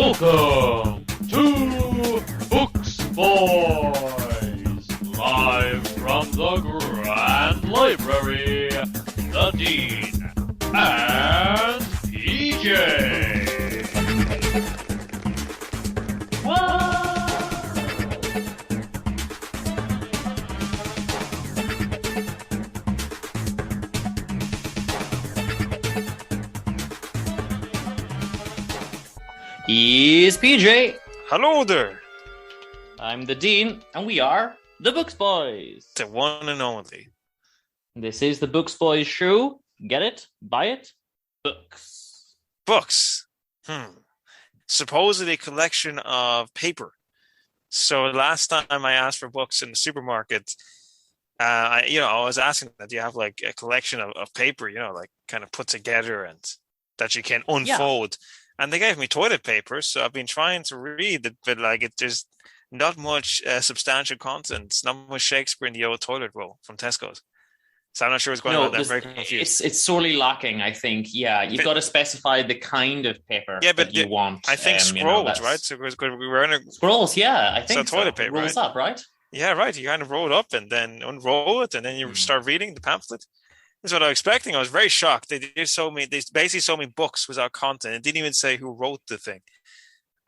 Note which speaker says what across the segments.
Speaker 1: Welcome to Books Boys, live from the Grand Library, the Dean and PJ.
Speaker 2: He's PJ.
Speaker 3: Hello there.
Speaker 2: I'm the Dean, and we are the Books Boys.
Speaker 3: The one and only.
Speaker 2: This is the Books Boys show. Get it? Buy it? Books.
Speaker 3: Books. Supposedly a collection of paper. So last time I asked for books in the supermarket, I was asking that, do you have like a collection of paper, like kind of put together and that you can unfold? Yeah. And they gave me toilet paper, so I've been trying to read it, but there's not much substantial content. Not much Shakespeare in the old toilet roll from Tesco's. So I'm not sure what's going on. I'm very confused.
Speaker 2: It's sorely lacking, I think. Yeah, you've got to specify the kind of paper that you want.
Speaker 3: I think scrolls, right? So we were in a...
Speaker 2: Scrolls, yeah, I think
Speaker 3: so. Toilet paper,
Speaker 2: rolls up, right?
Speaker 3: Yeah, right. You kind of roll it up and then unroll it, and then you start reading the pamphlet. That's what I was expecting. I was very shocked. They basically sold me books without content. It didn't even say who wrote the thing.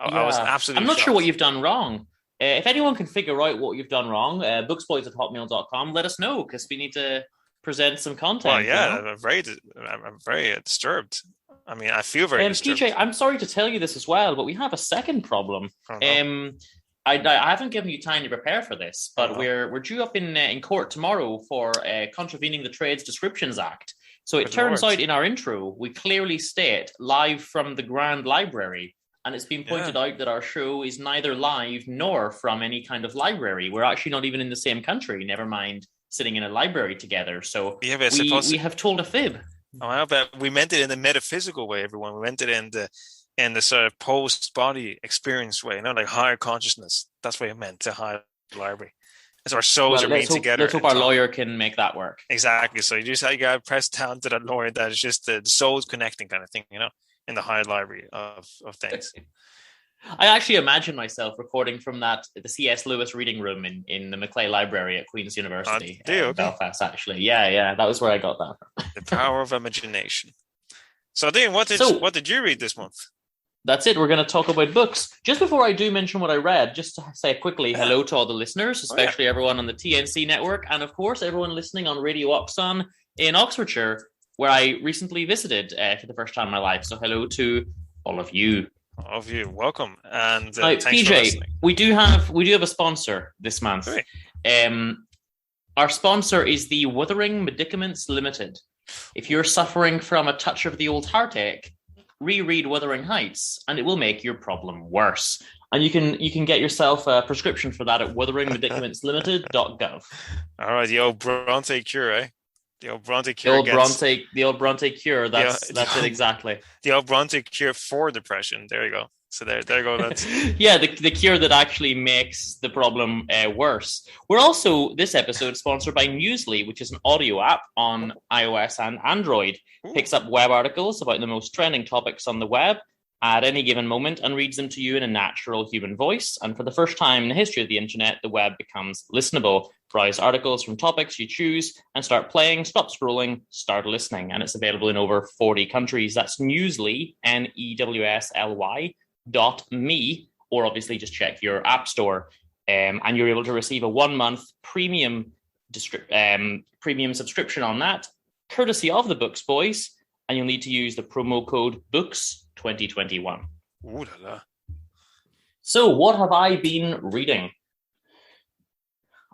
Speaker 3: I was absolutely
Speaker 2: I'm not
Speaker 3: shocked.
Speaker 2: Sure what you've done wrong. If anyone can figure out what you've done wrong, booksboys@hotmail.com, let us know, because we need to present some content.
Speaker 3: Well, yeah, I'm very disturbed. I mean, I feel very disturbed.
Speaker 2: PJ, I'm sorry to tell you this as well, but we have a second problem. I haven't given you time to prepare for this, but we're due up in court tomorrow for contravening the Trades Descriptions Act. So it turns out in our intro, we clearly state live from the Grand Library, and it's been pointed out that our show is neither live nor from any kind of library. We're actually not even in the same country, never mind sitting in a library together. So we have told a fib.
Speaker 3: Oh, but we meant it in the metaphysical way, everyone. We meant it in the sort of post-body experience way, like higher consciousness. That's what it meant, to higher library. So our souls are meeting together.
Speaker 2: Let's hope our lawyer can make that work.
Speaker 3: Exactly. So you got to press down to that lawyer that is just the souls connecting kind of thing, in the higher library of things.
Speaker 2: I actually imagine myself recording from the C.S. Lewis reading room in the Maclay Library at Queen's University in Belfast, actually. Yeah, that was where I got that from.
Speaker 3: The power of imagination. So, Dean, what did you read this month?
Speaker 2: That's it. We're going to talk about books. Just before I do mention what I read, just to say quickly hello to all the listeners, especially everyone on the TNC network, and of course everyone listening on Radio Austen in Oxfordshire, where I recently visited for the first time in my life. So hello to all of you.
Speaker 3: All of you, welcome, and
Speaker 2: thanks
Speaker 3: PJ,
Speaker 2: for listening. We do have a sponsor this month. Our sponsor is the Wuthering Medicaments Limited. If you're suffering from a touch of the old heartache, reread Wuthering Heights, and it will make your problem worse. And you can get yourself a prescription for that at wutheringmedicamentlimited.gov. All
Speaker 3: right, the old Bronte cure, eh? The old Bronte
Speaker 2: cure. The old Bronte cure. That's it exactly.
Speaker 3: The old Bronte cure for depression. There you go. So there you go. That's
Speaker 2: the cure that actually makes the problem worse. We're also this episode sponsored by Newsly, which is an audio app on iOS and Android. Picks up web articles about the most trending topics on the web at any given moment and reads them to you in a natural human voice. And for the first time in the history of the internet, the web becomes listenable. Browse articles from topics you choose and start playing, stop scrolling, start listening. And it's available in over 40 countries. That's Newsly, NEWSLY.me, or obviously just check your app store. And you're able to receive a 1-month premium subscription on that, courtesy of the Books Boys. And you'll need to use the promo code BOOKS2021.
Speaker 3: Ooh la la.
Speaker 2: So what have I been reading?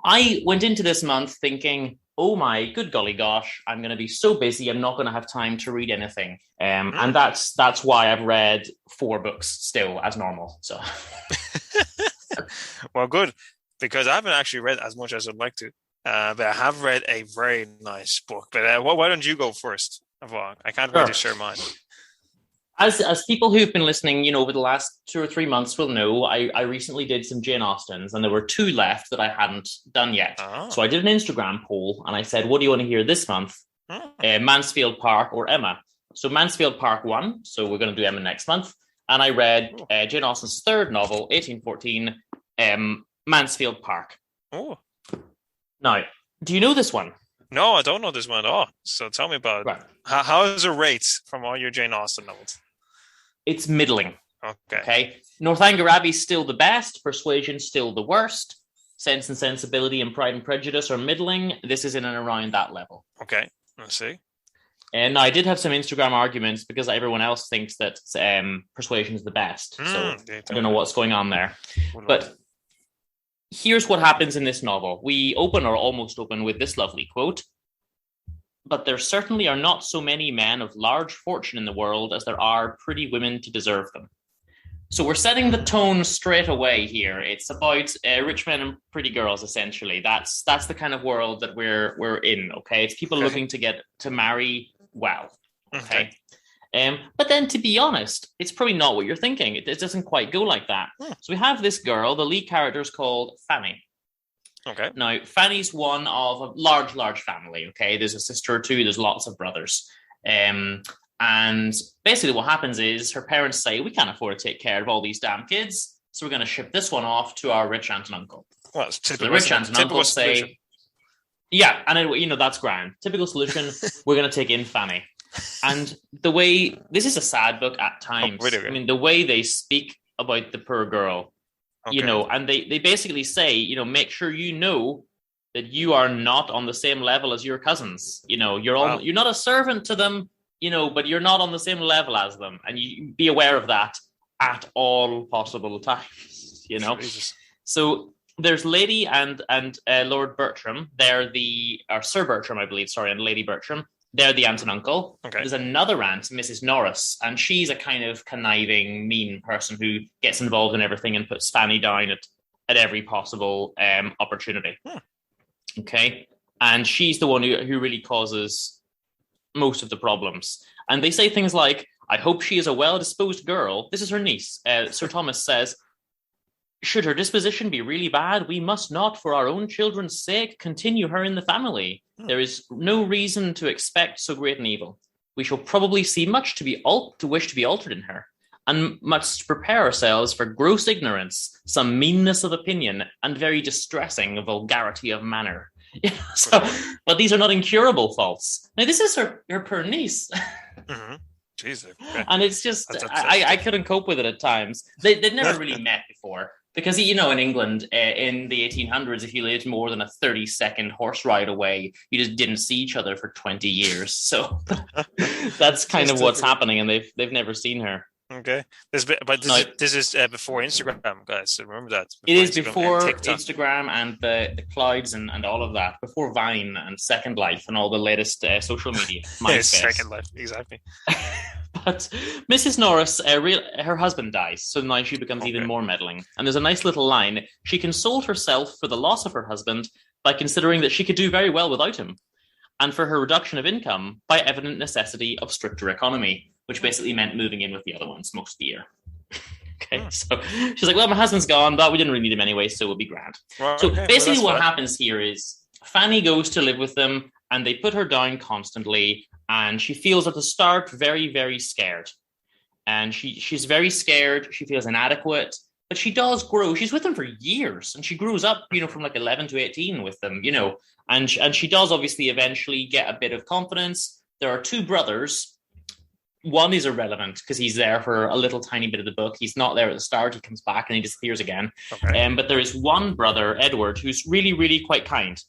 Speaker 2: I went into this month thinking, oh my good golly gosh, I'm going to be so busy, I'm not going to have time to read anything. And that's why I've read 4 books still as normal. So,
Speaker 3: well, good, because I haven't actually read as much as I'd like to, but I have read a very nice book. But why don't you go first? I can't really share mine.
Speaker 2: As people who've been listening, over the last 2 or 3 months will know, I recently did some Jane Austens, and there were 2 left that I hadn't done yet. Oh. So I did an Instagram poll, and I said, what do you want to hear this month? Mansfield Park or Emma? So Mansfield Park won, so we're going to do Emma next month. and I read Jane Austen's third novel, 1814, Mansfield Park.
Speaker 3: Oh.
Speaker 2: Now, do you know this one?
Speaker 3: No, I don't know this one at all. So tell me about it. How is it rate from all your Jane Austen novels?
Speaker 2: It's middling.
Speaker 3: Okay.
Speaker 2: Northanger Abbey's still the best. Persuasion's still the worst. Sense and Sensibility and Pride and Prejudice are middling. This is in and around that level.
Speaker 3: Okay, let's see.
Speaker 2: And I did have some Instagram arguments because everyone else thinks that Persuasion is the best. So I don't know what's going on there. But here's what happens in this novel. We open or almost open with this lovely quote. But there certainly are not so many men of large fortune in the world as there are pretty women to deserve them. So we're setting the tone straight away here. It's about rich men and pretty girls, essentially. That's the kind of world that we're in, okay? It's people looking to marry well, okay? But then, to be honest, it's probably not what you're thinking. It doesn't quite go like that. So we have this girl, the lead character is called Fanny.
Speaker 3: Okay.
Speaker 2: Now, Fanny's one of a large family, okay? There's a sister or two, there's lots of brothers. And basically what happens is her parents say, we can't afford to take care of all these damn kids, so we're going to ship this one off to our rich aunt and uncle.
Speaker 3: Well, it's typical,
Speaker 2: so the rich aunt and uncle say, yeah, and that's grand. Typical solution, we're going to take in Fanny. And the way, this is a sad book at times. I mean, the way they speak about the poor girl, and they basically say, make sure you know that you are not on the same level as your cousins. You're not a servant to them, but you're not on the same level as them. And you be aware of that at all possible times,
Speaker 3: Jesus.
Speaker 2: So there's Lady and Lord Bertram. They're Sir Bertram, I believe, and Lady Bertram. They're the aunt and uncle.
Speaker 3: Okay.
Speaker 2: There's another aunt, Mrs. Norris, and she's a kind of conniving, mean person who gets involved in everything and puts Fanny down at every possible opportunity. Okay. And she's the one who really causes most of the problems. And they say things like, I hope she is a well-disposed girl. This is her niece. Sir Thomas says, should her disposition be really bad, we must not, for our own children's sake, continue her in the family. There is no reason to expect so great an evil. We shall probably see much to wish to be altered in her, and must prepare ourselves for gross ignorance, some meanness of opinion, and very distressing vulgarity of manner. But these are not incurable faults. Now, this is her poor niece.
Speaker 3: Jesus. Okay.
Speaker 2: And it's just, I couldn't cope with it at times. They'd never really met before. Because, in England, in the 1800s, if you lived more than a 30-second horse ride away, you just didn't see each other for 20 years. So that's kind of what's happening, and they've never seen her.
Speaker 3: Okay. This is before Instagram, guys, so remember that.
Speaker 2: It is before Instagram and the clouds and all of that, before Vine and Second Life and all the latest social media.
Speaker 3: Second Life, exactly.
Speaker 2: But Mrs. Norris, her husband dies, so now she becomes even more meddling. And there's a nice little line. She consoled herself for the loss of her husband by considering that she could do very well without him, and for her reduction of income by evident necessity of stricter economy, which basically meant moving in with the other ones most of the year. Okay, so she's like, well, my husband's gone, but we didn't really need him anyway, so we'll be grand. Basically what happens here is Fanny goes to live with them, and they put her down constantly, and she feels at the start very, very scared. And she's very scared. She feels inadequate, but she does grow. She's with them for years, and she grows up, from like 11 to 18 with them, and she does obviously eventually get a bit of confidence. There are two brothers. One is irrelevant because he's there for a little tiny bit of the book. He's not there at the start. He comes back and he disappears again. Okay. But there is one brother, Edward, who's really, really quite kind.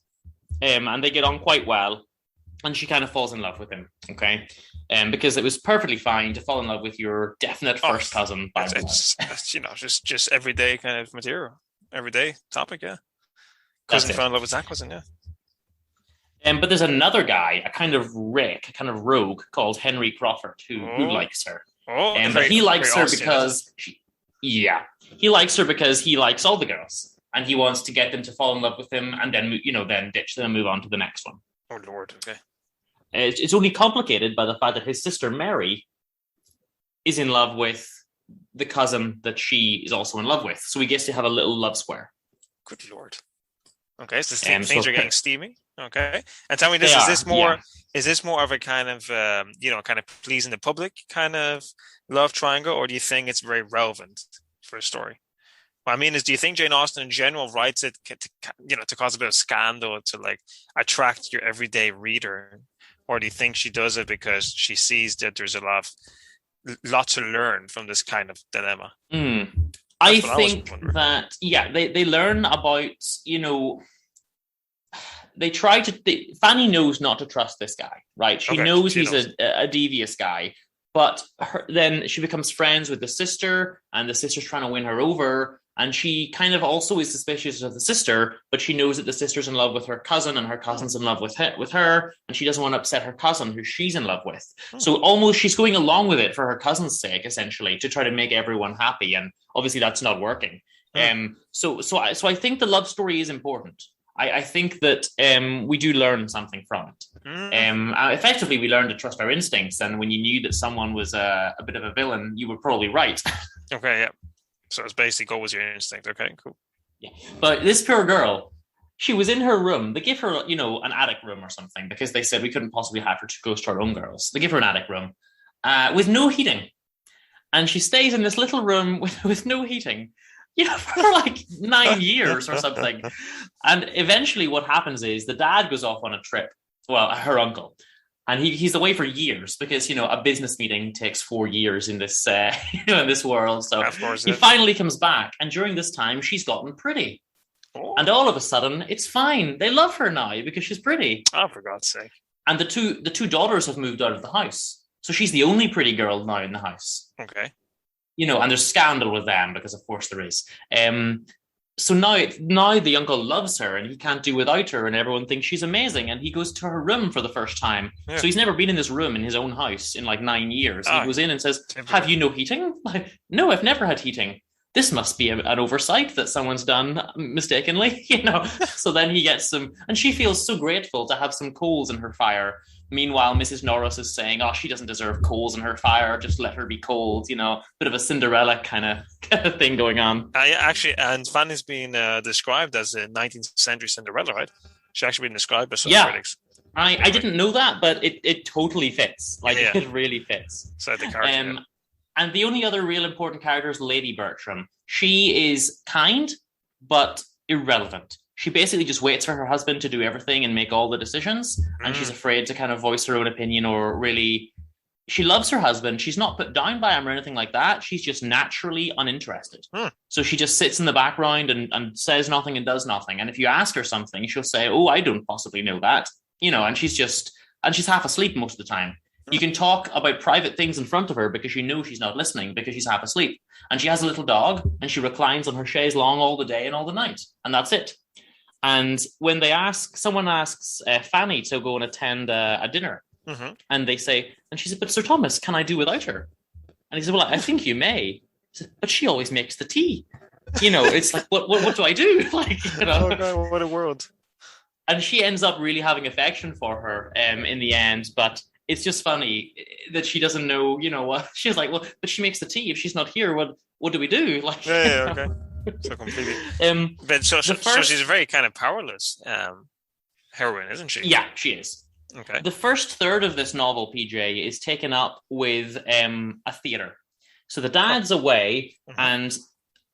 Speaker 2: And they get on quite well. And she kind of falls in love with him, okay? Because it was perfectly fine to fall in love with your definite first cousin.
Speaker 3: It's just everyday kind of material. Everyday topic, yeah. Cousin fell in love with that cousin, yeah.
Speaker 2: But there's another guy, a kind of rake, a kind of rogue called Henry Crawford who likes her. But he likes her because he likes her because he likes all the girls, and he wants to get them to fall in love with him, and then then ditch them and move on to the next one.
Speaker 3: Oh Lord, okay.
Speaker 2: It's only complicated by the fact that his sister Mary is in love with the cousin that she is also in love with, so he gets to have a little love square.
Speaker 3: Good Lord. Okay, so things are getting steamy. Okay. And tell me this: is this more of a kind of kind of pleasing the public kind of love triangle, or do you think it's very relevant for a story? What I mean is, do you think Jane Austen in general writes it to cause a bit of scandal, to like attract your everyday reader, or do you think she does it because she sees that there's a lot to learn from this kind of dilemma?
Speaker 2: I think that they learn about, they try to. Fanny knows not to trust this guy, right? She knows he's a devious guy, but then she becomes friends with the sister, and the sister's trying to win her over. And she kind of also is suspicious of the sister, but she knows that the sister's in love with her cousin, and her cousin's in love with her, and she doesn't want to upset her cousin, who she's in love with. So almost she's going along with it for her cousin's sake, essentially, to try to make everyone happy. And obviously that's not working. So I think the love story is important. I think that we do learn something from it. Effectively, we learn to trust our instincts, and when you knew that someone was a bit of a villain, you were probably right.
Speaker 3: Okay, yeah. So it's basically go with your instinct. Okay, cool.
Speaker 2: Yeah, but this poor girl, she was in her room. They gave her, an attic room or something, because they said we couldn't possibly have her too close to our own girls. They give her an attic room with no heating, and she stays in this little room with no heating, for like 9 years or something. And eventually, what happens is the dad goes off on a trip. Well, her uncle. And he's away for years because, a business meeting takes 4 years in this in this world. So he finally comes back. And during this time, she's gotten pretty. Oh. And all of a sudden, it's fine. They love her now because she's pretty.
Speaker 3: Oh, for God's sake.
Speaker 2: And the two daughters have moved out of the house. So she's the only pretty girl now in the house.
Speaker 3: Okay.
Speaker 2: And there's scandal with them because, of course, there is. So now the uncle loves her and he can't do without her, and everyone thinks she's amazing, and he goes to her room for the first time. Yeah. So he's never been in this room in his own house in like 9 years. He goes in and says, have you no heating? Like, no, I've never had heating. This must be an oversight that someone's done mistakenly, So then he gets some, and she feels so grateful to have some coals in her fire. Meanwhile, Mrs. Norris is saying, she doesn't deserve coals in her fire. Just let her be cold, bit of a Cinderella kind of thing going on.
Speaker 3: Actually, and Fanny's been described as a 19th century Cinderella, right? She's actually been described by some critics.
Speaker 2: I didn't know that, but it totally fits. It really fits.
Speaker 3: So the character.
Speaker 2: And the only other real important character is Lady Bertram. She is kind, but irrelevant. She basically just waits for her husband to do everything and make all the decisions. And she's afraid to kind of voice her own opinion or really... She loves her husband. She's not put down by him or anything like that. She's just naturally uninterested. So she just sits in the background and says nothing and does nothing. And if you ask her something, she'll say, I don't possibly know that. And she's half asleep most of the time. You can talk about private things in front of her because you know she's not listening because she's half asleep. And she has a little dog and she reclines on her chaise longue all the day and all the night. And that's it. And when someone asks Fanny to go and attend a dinner, and they say, and she said, but Sir Thomas, can I do without her? And he said, well, I think you may. He said, but she always makes the tea. It's like, what do I do?
Speaker 3: Oh, God, what a world.
Speaker 2: And she ends up really having affection for her in the end, but it's just funny that she doesn't know, what. She's like, well, but she makes the tea. If she's not here, what do we do?
Speaker 3: Okay. So completely. But so she's a very kind of powerless heroine, isn't she?
Speaker 2: Yeah, she is.
Speaker 3: Okay.
Speaker 2: The first third of this novel, PJ, is taken up with a theatre. So the dad's away, and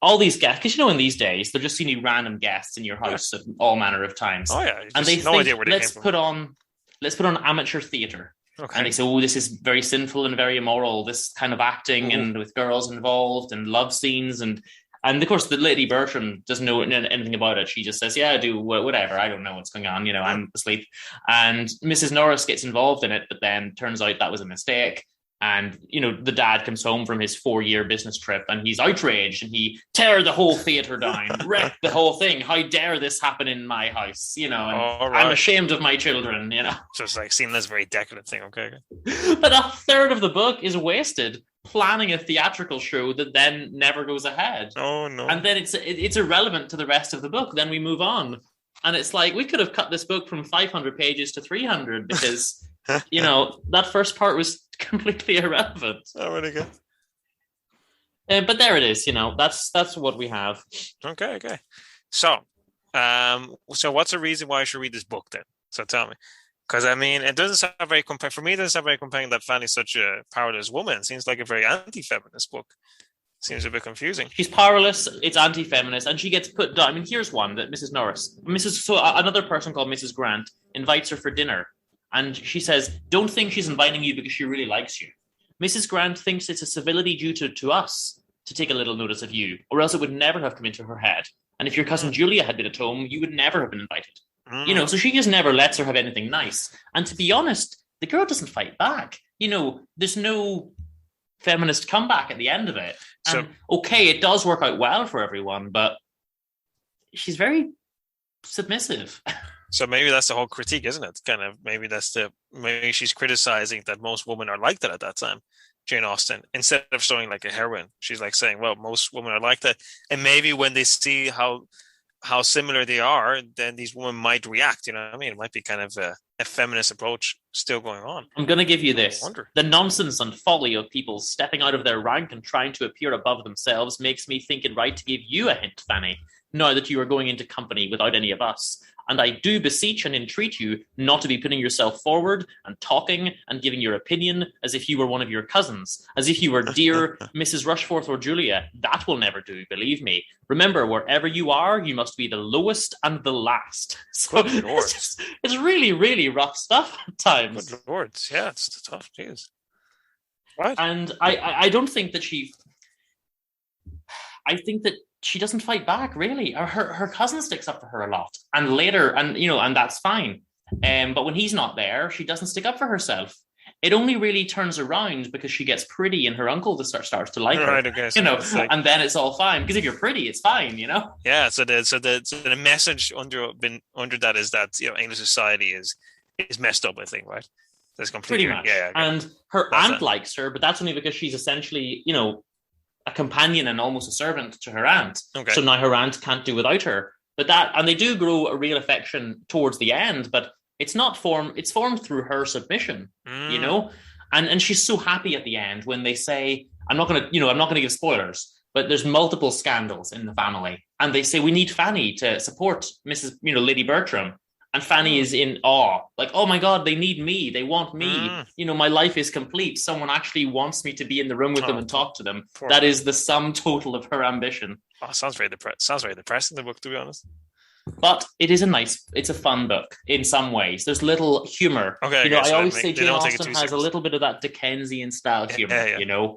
Speaker 2: all these guests, because in these days they're just seeing random guests in your house at all manner of times.
Speaker 3: Oh yeah,
Speaker 2: and they think, let's put on amateur theatre. Okay. And they say, this is very sinful and very immoral, this kind of acting and with girls involved and love scenes. And of course, the Lady Bertram doesn't know anything about it. She just says, I do whatever. I don't know what's going on. I'm asleep. And Mrs. Norris gets involved in it, but then turns out that was a mistake. And, the dad comes home from his 4-year business trip and he's outraged and he tear the whole theatre down, wreck the whole thing. How dare this happen in my house, and I'm ashamed of my children,
Speaker 3: So it's like seen as a very decadent thing, okay.
Speaker 2: But a third of the book is wasted planning a theatrical show that then never goes ahead.
Speaker 3: Oh, no.
Speaker 2: And then it's irrelevant to the rest of the book. Then we move on. And it's like, we could have cut this book from 500 pages to 300 because... that first part was completely irrelevant.
Speaker 3: Oh, really good.
Speaker 2: But there it is. That's what we have.
Speaker 3: Okay. So, so what's the reason why I should read this book then? So tell me. Because, I mean, it doesn't sound very compelling. For me, it doesn't sound very compelling that Fanny's such a powerless woman. It seems like a very anti-feminist book. Seems a bit confusing.
Speaker 2: She's powerless, it's anti-feminist, and she gets put down. I mean, here's one that another person called Mrs. Grant invites her for dinner, and she says, don't think she's inviting you because she really likes you. Mrs. Grant thinks it's a civility due to us to take a little notice of you, or else it would never have come into her head. And if your cousin Julia had been at home, you would never have been invited. So she just never lets her have anything nice. And to be honest, the girl doesn't fight back. There's no feminist comeback at the end of it. And okay, it does work out well for everyone, but she's very submissive.
Speaker 3: So maybe that's the whole critique, isn't it? Kind of maybe she's criticizing that most women are like that at that time, Jane Austen, instead of showing like a heroine. She's like saying, well, most women are like that. And maybe when they see how similar they are, then these women might react. You know what I mean? It might be kind of a feminist approach still going on.
Speaker 2: I'm going to give you this. The nonsense and folly of people stepping out of their rank and trying to appear above themselves makes me think it right to give you a hint, Fanny, now that you are going into company without any of us. And I do beseech and entreat you not to be putting yourself forward and talking and giving your opinion as if you were one of your cousins, as if you were dear Mrs. Rushforth or Julia. That will never do, believe me. Remember, wherever you are, you must be the lowest and the last. So it's really, really rough stuff at times.
Speaker 3: Good Lord. Yeah, it's tough. Jeez. Right.
Speaker 2: And I don't think that I think that she doesn't fight back, really. Her cousin sticks up for her a lot. And later, and that's fine. But when he's not there, she doesn't stick up for herself. It only really turns around because she gets pretty and her uncle starts to like her.
Speaker 3: Right, okay. So
Speaker 2: and then it's all fine. Because if you're pretty, it's fine,
Speaker 3: Yeah, so the message under that is that, English society is messed up, I think, right? That's completely
Speaker 2: pretty much.
Speaker 3: Yeah.
Speaker 2: And her aunt likes her, but that's only because she's essentially, a companion and almost a servant to her aunt.
Speaker 3: Okay.
Speaker 2: So now her aunt can't do without her. And they do grow a real affection towards the end, but it's formed through her submission, And she's so happy at the end when they say, I'm not going to give spoilers, but there's multiple scandals in the family. And they say, we need Fanny to support Mrs. Lady Bertram. And Fanny is in awe, like, oh my God, they need me. They want me. My life is complete. Someone actually wants me to be in the room with them and talk to them. That is the sum total of her ambition.
Speaker 3: Oh, sounds very depressing, the book, to be honest.
Speaker 2: But it is it's a fun book in some ways. There's little humor.
Speaker 3: Okay,
Speaker 2: I always say Jane Austen has a little bit of that Dickensian style humor,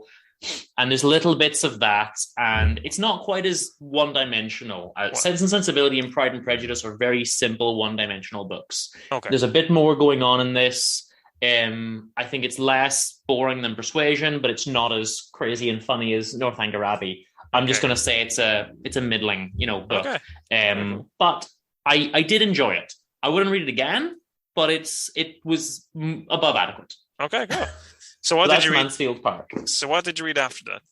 Speaker 2: And there's little bits of that, and it's not quite as one-dimensional. Sense and Sensibility and Pride and Prejudice are very simple, one-dimensional books.
Speaker 3: Okay.
Speaker 2: There's a bit more going on in this. I think it's less boring than Persuasion, but it's not as crazy and funny as Northanger Abbey. I'm just going to say it's a middling, book.
Speaker 3: Okay.
Speaker 2: But I did enjoy it. I wouldn't read it again, but it was above adequate.
Speaker 3: Okay, cool. So what did you read?
Speaker 2: Mansfield Park.
Speaker 3: So what did you read after that?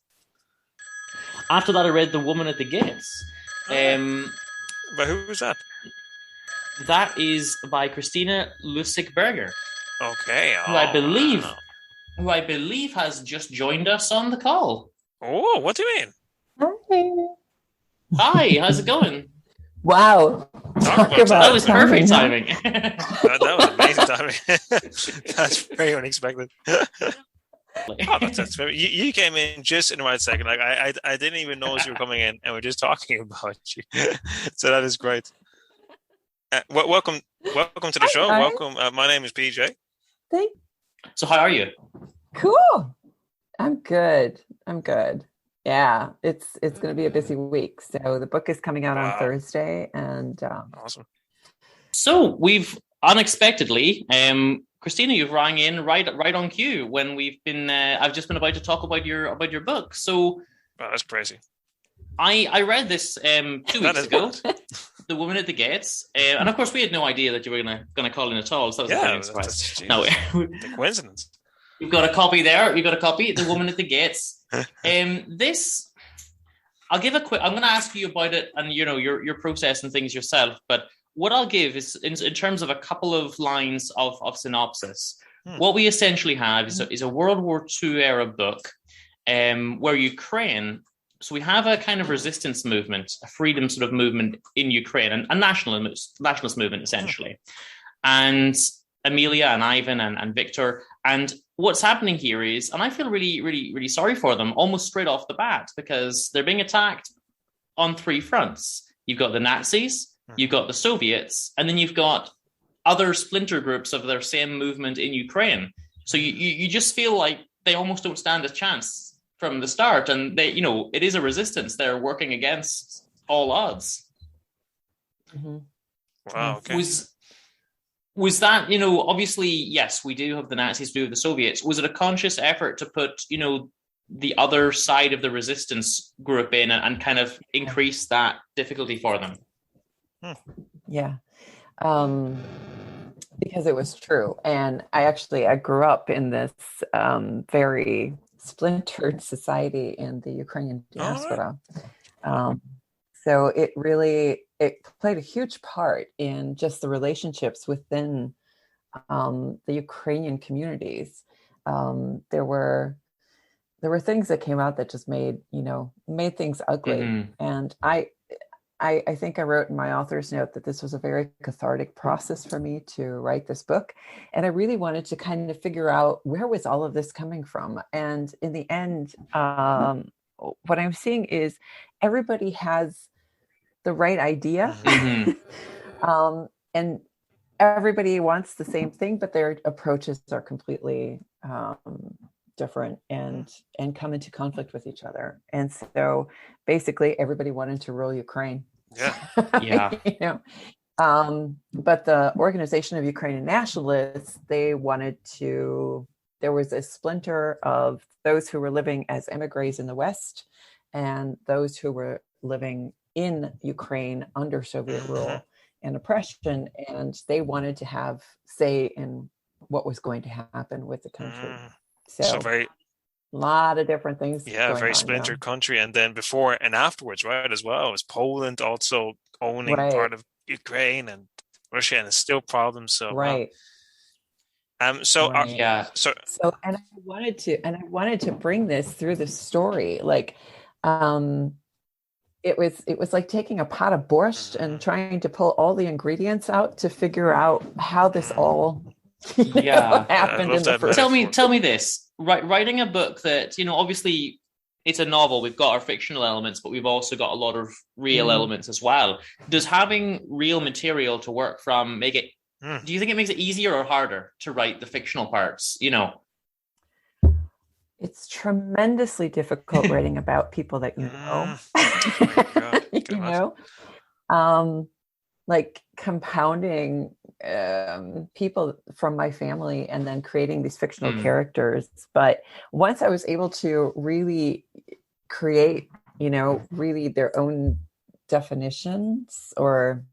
Speaker 2: After that, I read The Woman at the Gates.
Speaker 3: But who was that?
Speaker 2: That is by Chrystyna Lucyk-Berger.
Speaker 3: Okay.
Speaker 2: Who I believe has just joined us on the call.
Speaker 3: Oh, what do you mean?
Speaker 2: Hi, how's it going?
Speaker 4: Wow.
Speaker 2: That was perfect timing.
Speaker 3: That was amazing timing. That's very unexpected. That's very, you came in just in the right second. Like I didn't even notice you were coming in, and we're just talking about you. So that is great. Welcome to the show.
Speaker 4: Hi.
Speaker 3: Welcome. My name is PJ.
Speaker 2: So how are you?
Speaker 4: Cool. I'm good. Yeah, it's going to be a busy week. So the book is coming out on Thursday, and
Speaker 3: awesome.
Speaker 2: So we've unexpectedly, Chrystyna, you've rang in right on cue when we've been. I've just been about to talk about your book. So
Speaker 3: that's crazy.
Speaker 2: I read this 2 weeks ago. The Woman at the Gates, and of course we had no idea that you were gonna call in at all. So that was a surprise. No,
Speaker 3: the coincidence.
Speaker 2: You've got a copy there. You've got a copy. The Woman at the Gates. This, I'll give a quick. I'm going to ask you about it and your process and things yourself. But what I'll give is in terms of a couple of lines of synopsis. What we essentially have is a World War II era book, where Ukraine. So we have a kind of resistance movement, a freedom sort of movement in Ukraine, and a nationalist movement essentially. and Amelia and Ivan and Victor. And what's happening here is, and I feel really, really, really sorry for them almost straight off the bat, because they're being attacked on three fronts. You've got the Nazis, you've got the Soviets, and then you've got other splinter groups of their same movement in Ukraine. So you just feel like they almost don't stand a chance from the start. And they, it is a resistance. They're working against all odds.
Speaker 4: Mm-hmm.
Speaker 3: Wow. Okay.
Speaker 2: Was that, obviously, yes, we do have the Nazis, we do have the Soviets. Was it a conscious effort to put, the other side of the resistance group in and kind of increase that difficulty for them?
Speaker 4: Yeah. Because it was true. And I grew up in this very splintered society in the Ukrainian diaspora. So it played a huge part in just the relationships within the Ukrainian communities. There were things that came out that just made things ugly. Mm-hmm. And I think I wrote in my author's note that this was a very cathartic process for me to write this book. And I really wanted to kind of figure out, where was all of this coming from? And in the end, what I'm seeing is everybody has the right idea. Mm-hmm. And everybody wants the same thing, but their approaches are completely different and come into conflict with each other. And so basically everybody wanted to rule Ukraine.
Speaker 2: Yeah.
Speaker 4: But the Organization of Ukrainian Nationalists, there was a splinter of those who were living as emigres in the West and those who were living in Ukraine under Soviet rule and oppression. And they wanted to have say in what was going to happen with the country. So very, a lot of different things.
Speaker 3: Yeah, very splintered country. And then before and afterwards, right, as well, it was Poland also owning part of Ukraine and Russia, and it's still problems. So
Speaker 4: right.
Speaker 3: And I
Speaker 4: wanted to bring this through the story. Like it was like taking a pot of borscht and trying to pull all the ingredients out to figure out how this all happened in the first.
Speaker 2: Tell me this. Writing a book that, obviously it's a novel. We've got our fictional elements, but we've also got a lot of real elements as well. Does having real material to work from make it? Do you think it makes it easier or harder to write the fictional parts?
Speaker 4: It's tremendously difficult writing about people that you know. Like compounding people from my family and then creating these fictional characters. But once I was able to really create, really their own definitions or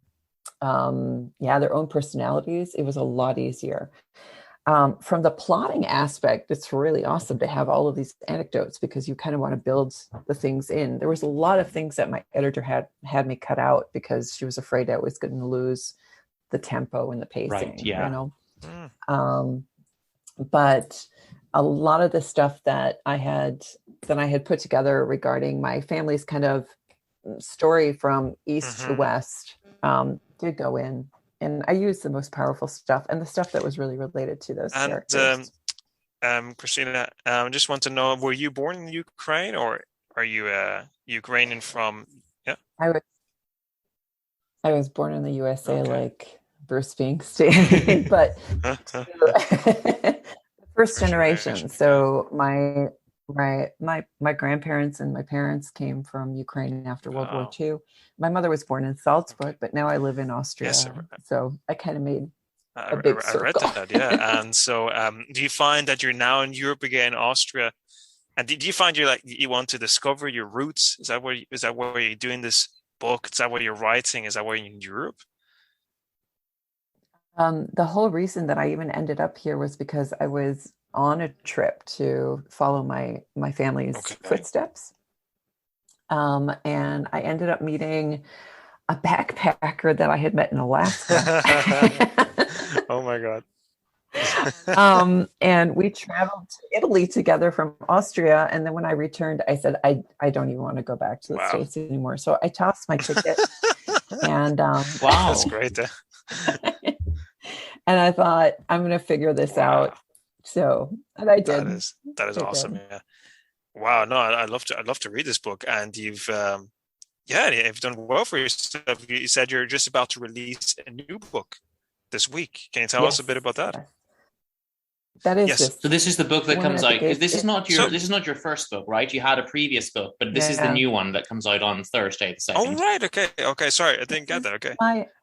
Speaker 4: their own personalities, it was a lot easier. From the plotting aspect, it's really awesome to have all of these anecdotes because you kind of want to build the things in. There was a lot of things that my editor had me cut out because she was afraid I was going to lose the tempo and the pacing.
Speaker 2: Right, yeah.
Speaker 4: But a lot of the stuff that I had put together regarding my family's kind of story from east to west did go in. And I used the most powerful stuff and the stuff that was really related to those characters.
Speaker 3: Chrystyna, I just want to know, were you born in Ukraine or are you Ukrainian from? Yeah,
Speaker 4: I was born in the USA, like Bruce Springsteen, but first generation. So my grandparents and my parents came from Ukraine after World War II. My mother was born in Salzburg, but now I live in Austria.
Speaker 3: Yes,
Speaker 4: so I kind of made a big circle.
Speaker 3: I read that, yeah. And so do you find that you're now in Europe again, Austria? And do you find you want to discover your roots? Is that why you're doing this book? Is that why you're writing? Is that why you're in Europe?
Speaker 4: The whole reason that I even ended up here was because I was on a trip to follow my family's footsteps. And I ended up meeting a backpacker that I had met in Alaska.
Speaker 3: Oh my God.
Speaker 4: And we traveled to Italy together from Austria. And then when I returned, I said, I don't even want to go back to the States anymore. So I tossed my ticket and
Speaker 3: wow, that's great.
Speaker 4: And I thought, I'm going to figure this out. So, and I did.
Speaker 3: That is awesome. Yeah. Wow. No, I'd love to read this book. And you've done well for yourself. You said you're just about to release a new book this week. Can you tell us a bit about that?
Speaker 4: That is
Speaker 2: so this is the book that comes out. This is not your first book, right? You had a previous book, but this is the new one that comes out on Thursday, the 2nd.
Speaker 3: Oh, right. Okay. Sorry, I didn't get that. Okay.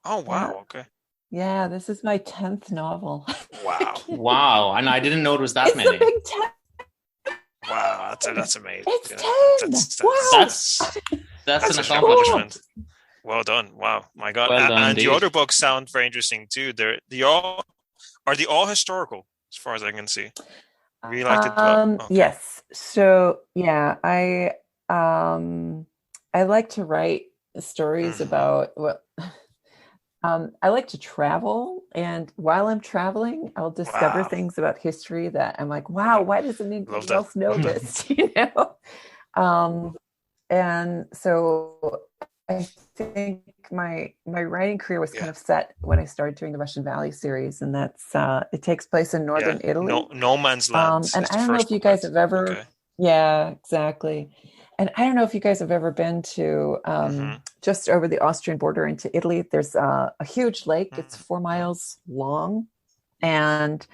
Speaker 3: Wow. Okay.
Speaker 4: Yeah, this is my 10th novel.
Speaker 3: Wow.
Speaker 2: Wow. And I didn't know it was that many.
Speaker 4: It's the big 10.
Speaker 3: Wow, that's amazing.
Speaker 4: It's 10. Wow.
Speaker 2: That's an accomplishment.
Speaker 3: Cool. Well done. Wow. My God.
Speaker 2: Well done,
Speaker 3: and the other books sound very interesting too. Are they all historical as far as I can see? Really like it. Okay.
Speaker 4: Yes. So yeah, I like to write stories about I like to travel, and while I'm traveling, I'll discover things about history that I'm like, wow, why doesn't anybody else know this? And so I think my writing career was kind of set when I started doing the Russian Valley series, and that's it takes place in northern Italy.
Speaker 3: No man's land.
Speaker 4: And I don't know if you guys have ever. Yeah, exactly. And I don't know if you guys have ever been to just over the Austrian border into Italy. There's a huge lake. It's 4 miles long. And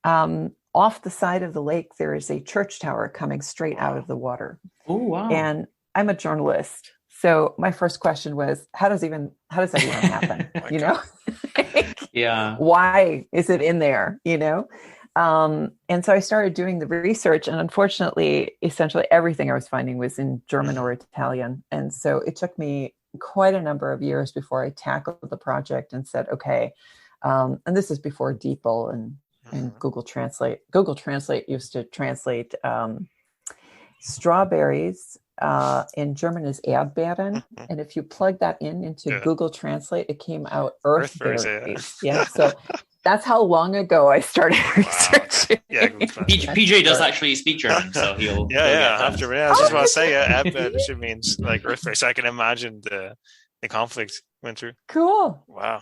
Speaker 4: off the side of the lake, there is a church tower coming straight out of the water.
Speaker 2: Oh, wow.
Speaker 4: And I'm a journalist. So my first question was, how does that even happen?
Speaker 2: Yeah.
Speaker 4: Why is it in there? And so I started doing the research, and unfortunately, essentially everything I was finding was in German or Italian. And so it took me quite a number of years before I tackled the project and said, okay, and this is before DeepL and Google Translate. Google Translate used to translate strawberries in German is Erdbeeren. And if you plug that into Google Translate, it came out earthberries. Yeah. So that's how long ago I started researching.
Speaker 3: Yeah,
Speaker 2: PJ does actually speak German, so he'll.
Speaker 3: I was just about to say, Erdbeeren means like earthberry, so I can imagine the conflict went through.
Speaker 4: Cool.
Speaker 3: Wow.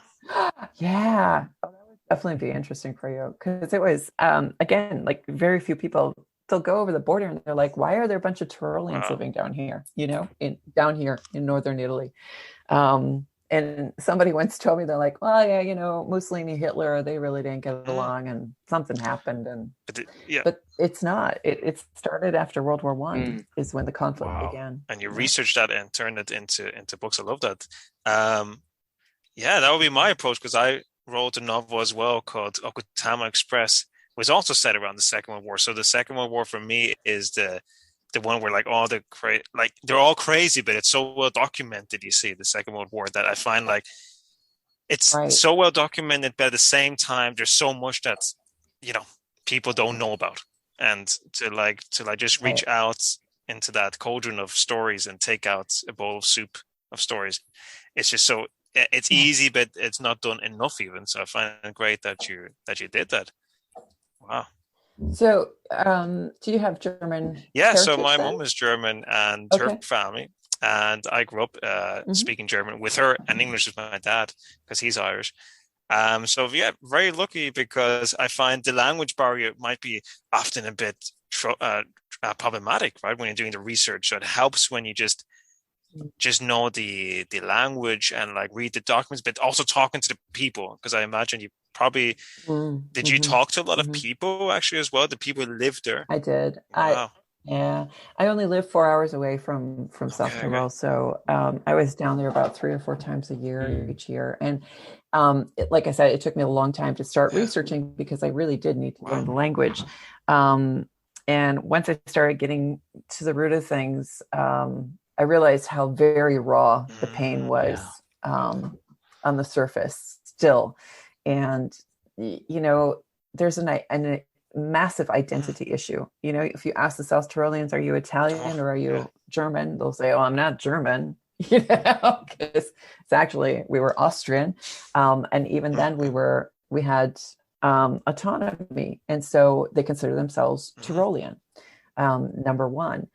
Speaker 4: Yeah. That would definitely be interesting for you, because it was again, like, very few people. They'll go over the border and they're like, why are there a bunch of Tyroleans living down here, down here in northern Italy? And somebody once told me, they're like, well, yeah, Mussolini, Hitler, they really didn't get along, and something happened. But it's not. It started after World War I is when the conflict began.
Speaker 3: And you researched that and turned it into books. I love that. That would be my approach, because I wrote a novel as well called Okutama Express, was also set around the Second World War. So the Second World War for me is the one where, like, all they're all crazy, but it's so well documented. You see, the Second World War, that I find like it's so well documented, but at the same time, there's so much that people don't know about, and to just reach out into that cauldron of stories and take out a bowl of soup of stories. It's just so it's easy, but it's not done enough even. So I find it great that you did that. Wow.
Speaker 4: So, do you have German?
Speaker 3: Yeah, so my mom is German, and her family, and I grew up speaking German with her, and English with my dad, because he's Irish. So yeah, very lucky, because I find the language barrier might be often a bit problematic, right, when you're doing the research. So it helps when you just know the language and like read the documents, but also talking to the people, because I imagine you probably did you talk to a lot of people actually as well, the people who lived there?
Speaker 4: I did.
Speaker 3: Wow.
Speaker 4: I only live 4 hours away from South Tyrol, so I was down there about 3 or 4 times a year each year. And like I said, it took me a long time to start researching, because I really did need to learn the language. And once I started getting to the root of things, I realized how very raw the pain was on the surface still. And, there's a massive identity issue. If you ask the South Tyroleans, are you Italian or are you German? They'll say, oh, I'm not German, because it's actually, we were Austrian. And even then we had autonomy. And so they consider themselves Tyrolean, number one.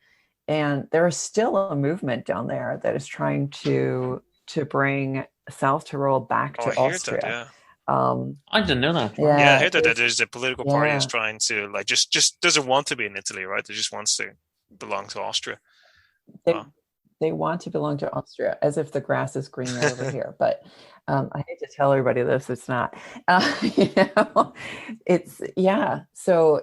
Speaker 4: And there is still a movement down there that is trying to bring South Tyrol back to Austria.
Speaker 2: I didn't know that.
Speaker 3: Yeah, I heard that there's a political party
Speaker 4: yeah.
Speaker 3: that's trying to like just doesn't want to be in Italy, right? It just wants to belong to Austria.
Speaker 4: They want to belong to Austria, as if the grass is greener over here. But I hate to tell everybody this, it's not. It's So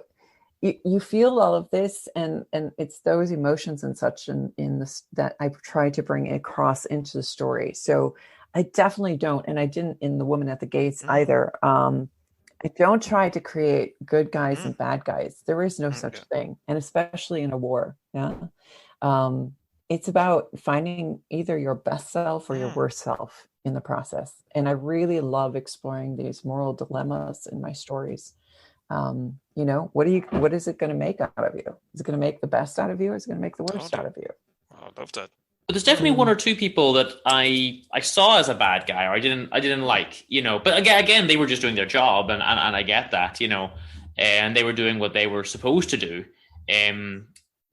Speaker 4: you feel all of this, and it's those emotions and such in this that I try to bring across into the story. So I definitely don't, and I didn't in The Woman at the Gates either. I don't try to create good guys and bad guys. There is no such thing, and especially in a war. Yeah. It's about finding either your best self or your worst self in the process. And I really love exploring these moral dilemmas in my stories. What is it going to make out of you? Is it going to make the best out of you, or is it going to make the worst out of you?
Speaker 3: I love that.
Speaker 2: But there's definitely one or two people that I saw as a bad guy, or I didn't like, But again, they were just doing their job, and I get that, and they were doing what they were supposed to do.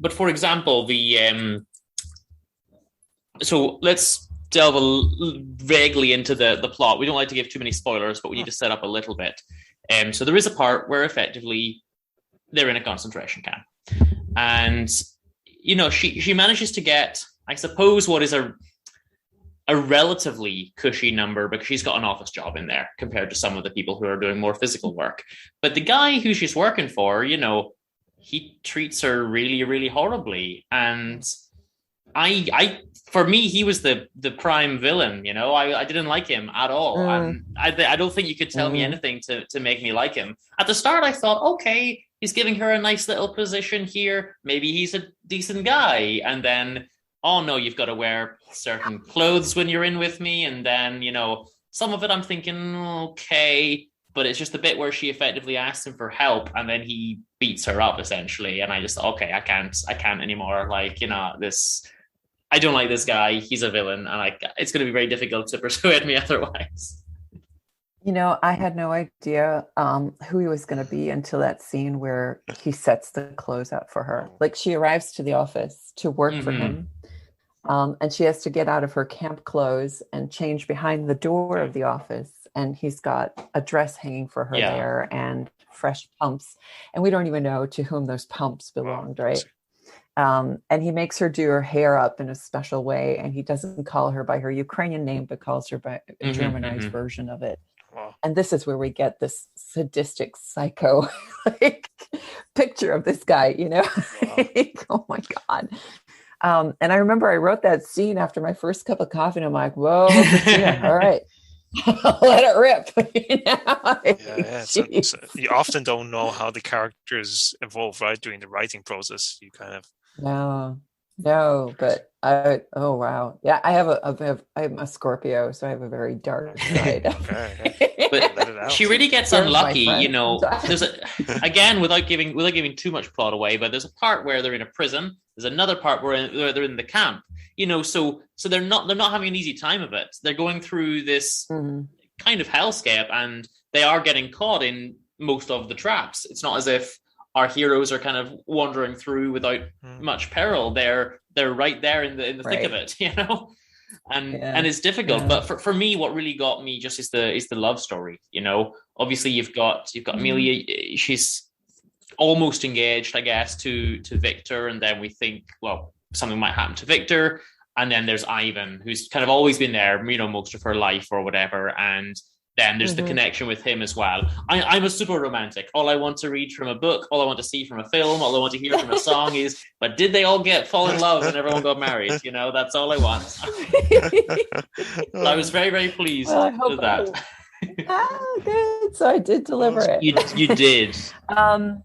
Speaker 2: But for example, so let's delve vaguely into the plot. We don't like to give too many spoilers, but we need to set up a little bit. So there is a part where effectively they're in a concentration camp, and she manages to get, I suppose, what is a relatively cushy number, because she's got an office job in there compared to some of the people who are doing more physical work. But the guy who she's working for, he treats her really, really horribly, and for me, he was the prime villain. I didn't like him at all, and I don't think you could tell me anything to make me like him. At the start, I thought, okay, he's giving her a nice little position here. Maybe he's a decent guy, and then, oh no, you've got to wear certain clothes when you're in with me, and then some of it I'm thinking, okay, but it's just the bit where she effectively asks him for help, and then he beats her up essentially, and I just okay, I can't anymore. This. I don't like this guy. He's a villain, and it's going to be very difficult to persuade me otherwise.
Speaker 4: I had no idea who he was going to be until that scene where he sets the clothes out for her. Like, she arrives to the office to work for him, and she has to get out of her camp clothes and change behind the door of the office. And he's got a dress hanging for her there and fresh pumps. And we don't even know to whom those pumps belonged, right? And he makes her do her hair up in a special way, and he doesn't call her by her Ukrainian name, but calls her by a Germanized version of it. Wow. And this is where we get this sadistic psycho picture of this guy, Oh my God. And I remember I wrote that scene after my first cup of coffee, and I'm like, whoa, Chrystyna, all right. Let it rip.
Speaker 3: So you often don't know how the characters evolve, right, during the writing process. You kind of
Speaker 4: no, but wow, yeah, I'm a Scorpio, so I have a very dark side.
Speaker 2: But she really gets unlucky, There's again, without giving too much plot away, but there's a part where they're in a prison. There's another part where they're in the camp. So they're not having an easy time of it. They're going through this kind of hellscape, and they are getting caught in most of the traps. It's not as if our heroes are kind of wandering through without much peril. They're right there in the thick of it, and it's difficult. Yeah. But for me, what really got me just is the love story. Obviously you've got Amelia. She's almost engaged, I guess, to Victor, and then we think, well, something might happen to Victor, and then there's Ivan, who's kind of always been there, most of her life or whatever, and then there's the connection with him as well. I'm a super romantic. All I want to read from a book, all I want to see from a film, all I want to hear from a song is, but did they all fall in love and everyone got married? That's all I want. So I was very, very pleased with that.
Speaker 4: Good. So I did deliver it.
Speaker 2: You did. And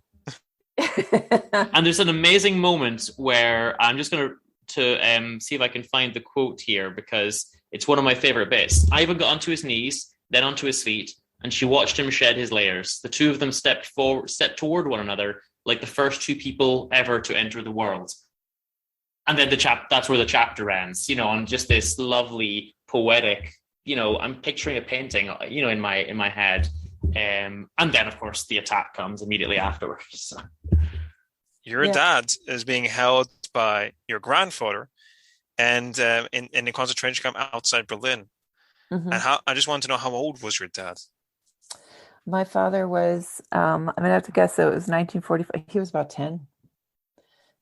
Speaker 2: there's an amazing moment where I'm just going to see if I can find the quote here, because it's one of my favorite bits. Ivan got onto his knees, then onto his feet, and she watched him shed his layers. The two of them stepped toward one another like the first two people ever to enter the world. And then that's where the chapter ends, on just this lovely poetic, I'm picturing a painting, in my head. And then of course the attack comes immediately afterwards. So.
Speaker 3: Your dad is being held by your grandfather, and in the concentration camp outside Berlin. And I just want to know, how old was your dad?
Speaker 4: My father was, I'm going to have to guess, so it was 1945. He was about 10.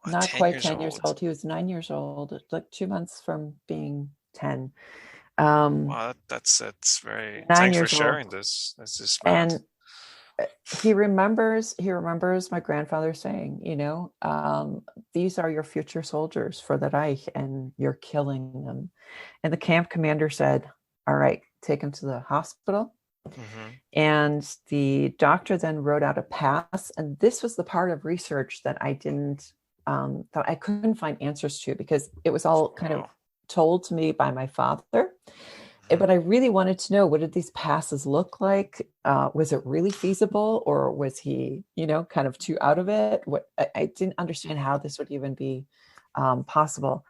Speaker 3: Wow,
Speaker 4: Not
Speaker 3: 10
Speaker 4: quite
Speaker 3: years
Speaker 4: 10 years
Speaker 3: old.
Speaker 4: old. He was 9 years old, like 2 months from being 10.
Speaker 3: Wow, that's very.
Speaker 4: 9
Speaker 3: Thanks for
Speaker 4: years old.
Speaker 3: sharing this. This is smart.
Speaker 4: And he remembers my grandfather saying, these are your future soldiers for the Reich and you're killing them. And the camp commander said, all right, take him to the hospital.
Speaker 3: Mm-hmm.
Speaker 4: And the doctor then wrote out a pass. And this was the part of research that I couldn't find answers to, because it was all kind of told to me by my father. But I really wanted to know, what did these passes look like? Was it really feasible, or was he, kind of too out of it? I didn't understand how this would even be possible.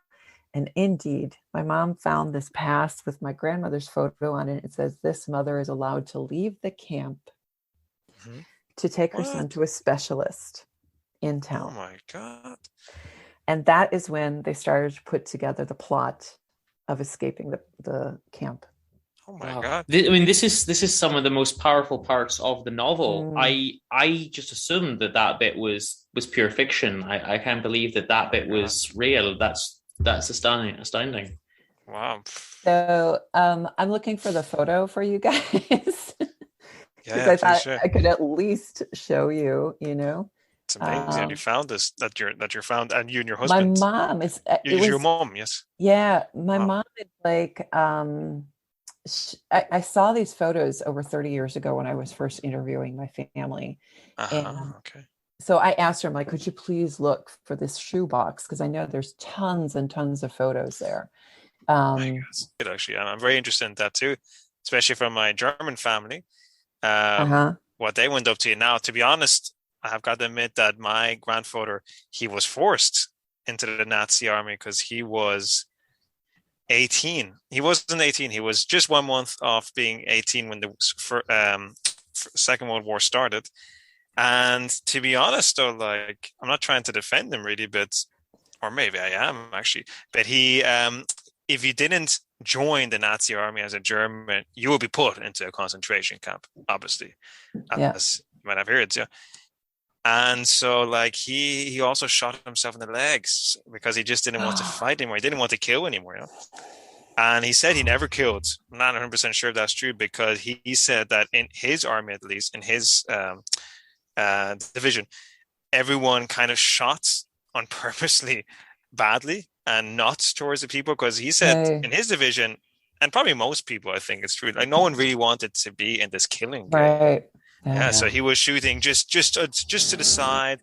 Speaker 4: And indeed, my mom found this pass with my grandmother's photo on it. It says, this mother is allowed to leave the camp to take her son to a specialist in town.
Speaker 3: Oh my God.
Speaker 4: And that is when they started to put together the plot of escaping the camp.
Speaker 3: Oh my God.
Speaker 2: I mean, this is some of the most powerful parts of the novel. I just assumed that bit was pure fiction. I can't believe that bit was real. That's astounding.
Speaker 3: Wow.
Speaker 4: So I'm looking for the photo for you guys.
Speaker 3: Yeah,
Speaker 4: I thought
Speaker 3: sure.
Speaker 4: I could at least show you,
Speaker 3: It's amazing you found this, that you're found, and you and your husband.
Speaker 4: My mom is
Speaker 3: your mom, yes.
Speaker 4: Yeah, my mom is like I saw these photos over 30 years ago when I was first interviewing my family.
Speaker 3: Okay.
Speaker 4: So I asked her, I'm like, could you please look for this shoebox? Because I know there's tons and tons of photos there.
Speaker 3: Actually, and I'm very interested in that too, especially from my German family. What they went up to. Now, to be honest, I have got to admit that my grandfather, he was forced into the Nazi army because he was 18. He wasn't 18. He was just 1 month off being 18 when the Second World War started. And to be honest, though, like, I'm not trying to defend him really, or maybe I am actually, but he, if you didn't join the Nazi army as a German, you will be put into a concentration camp, obviously, as you might have heard. Yeah. And so, like, he also shot himself in the legs because he just didn't want to fight anymore. He didn't want to kill anymore. And he said he never killed. I'm not 100% sure if that's true, because he said that in his army, at least in his division, everyone kind of shot on purposely badly and not towards the people, because he said in his division, and probably most people, I think it's true, like, no one really wanted to be in this killing game.
Speaker 4: Right.
Speaker 3: Yeah, so he was shooting just to the side,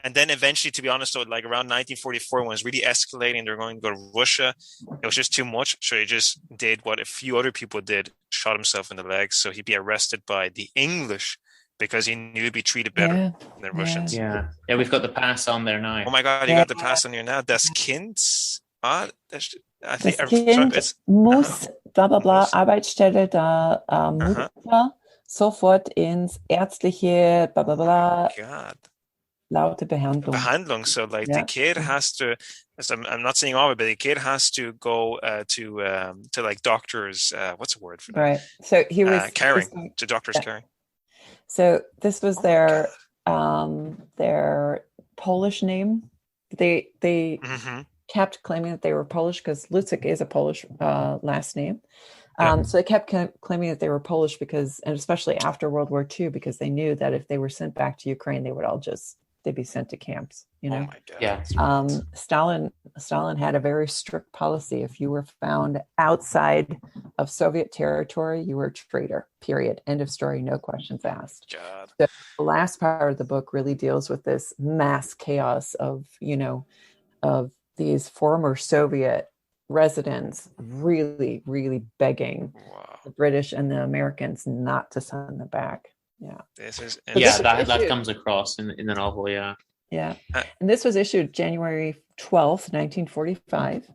Speaker 3: and then eventually, to be honest, though, like around 1944, when it was really escalating, they were going to go to Russia. It was just too much, so he just did what a few other people did: shot himself in the legs. So he'd be arrested by the English because he knew he'd be treated better than Russians.
Speaker 2: Yeah, we've got the pass on there now.
Speaker 3: Oh my God, you got the pass on here now. Das Kind. I think
Speaker 4: das Kind muss bla bla bla Arbeitsstelle der Mutter sofort ins ärztliche bla bla bla.
Speaker 3: Oh God.
Speaker 4: Laute Behandlung.
Speaker 3: Behandlung. So, like, the kid has to. I'm not saying all of it, but the kid has to go to like doctors. What's the word for that?
Speaker 4: Right. So he was
Speaker 3: caring to doctors caring.
Speaker 4: So this was their Polish name. They kept claiming that they were Polish because Lucyk is a Polish last name. So they kept claiming that they were Polish because, and especially after World War II, because they knew that if they were sent back to Ukraine, they would all they'd be sent to camps, Oh my
Speaker 3: God.
Speaker 2: Yeah.
Speaker 4: Stalin had a very strict policy. If you were found outside of Soviet territory, you were a traitor, period. End of story. No questions asked.
Speaker 3: God.
Speaker 4: So the last part of the book really deals with this mass chaos of these former Soviet residents really, really begging the British and the Americans not to send them back. Yeah.
Speaker 2: That comes across in the novel. Yeah.
Speaker 4: Yeah. And this was issued January 12th, 1945.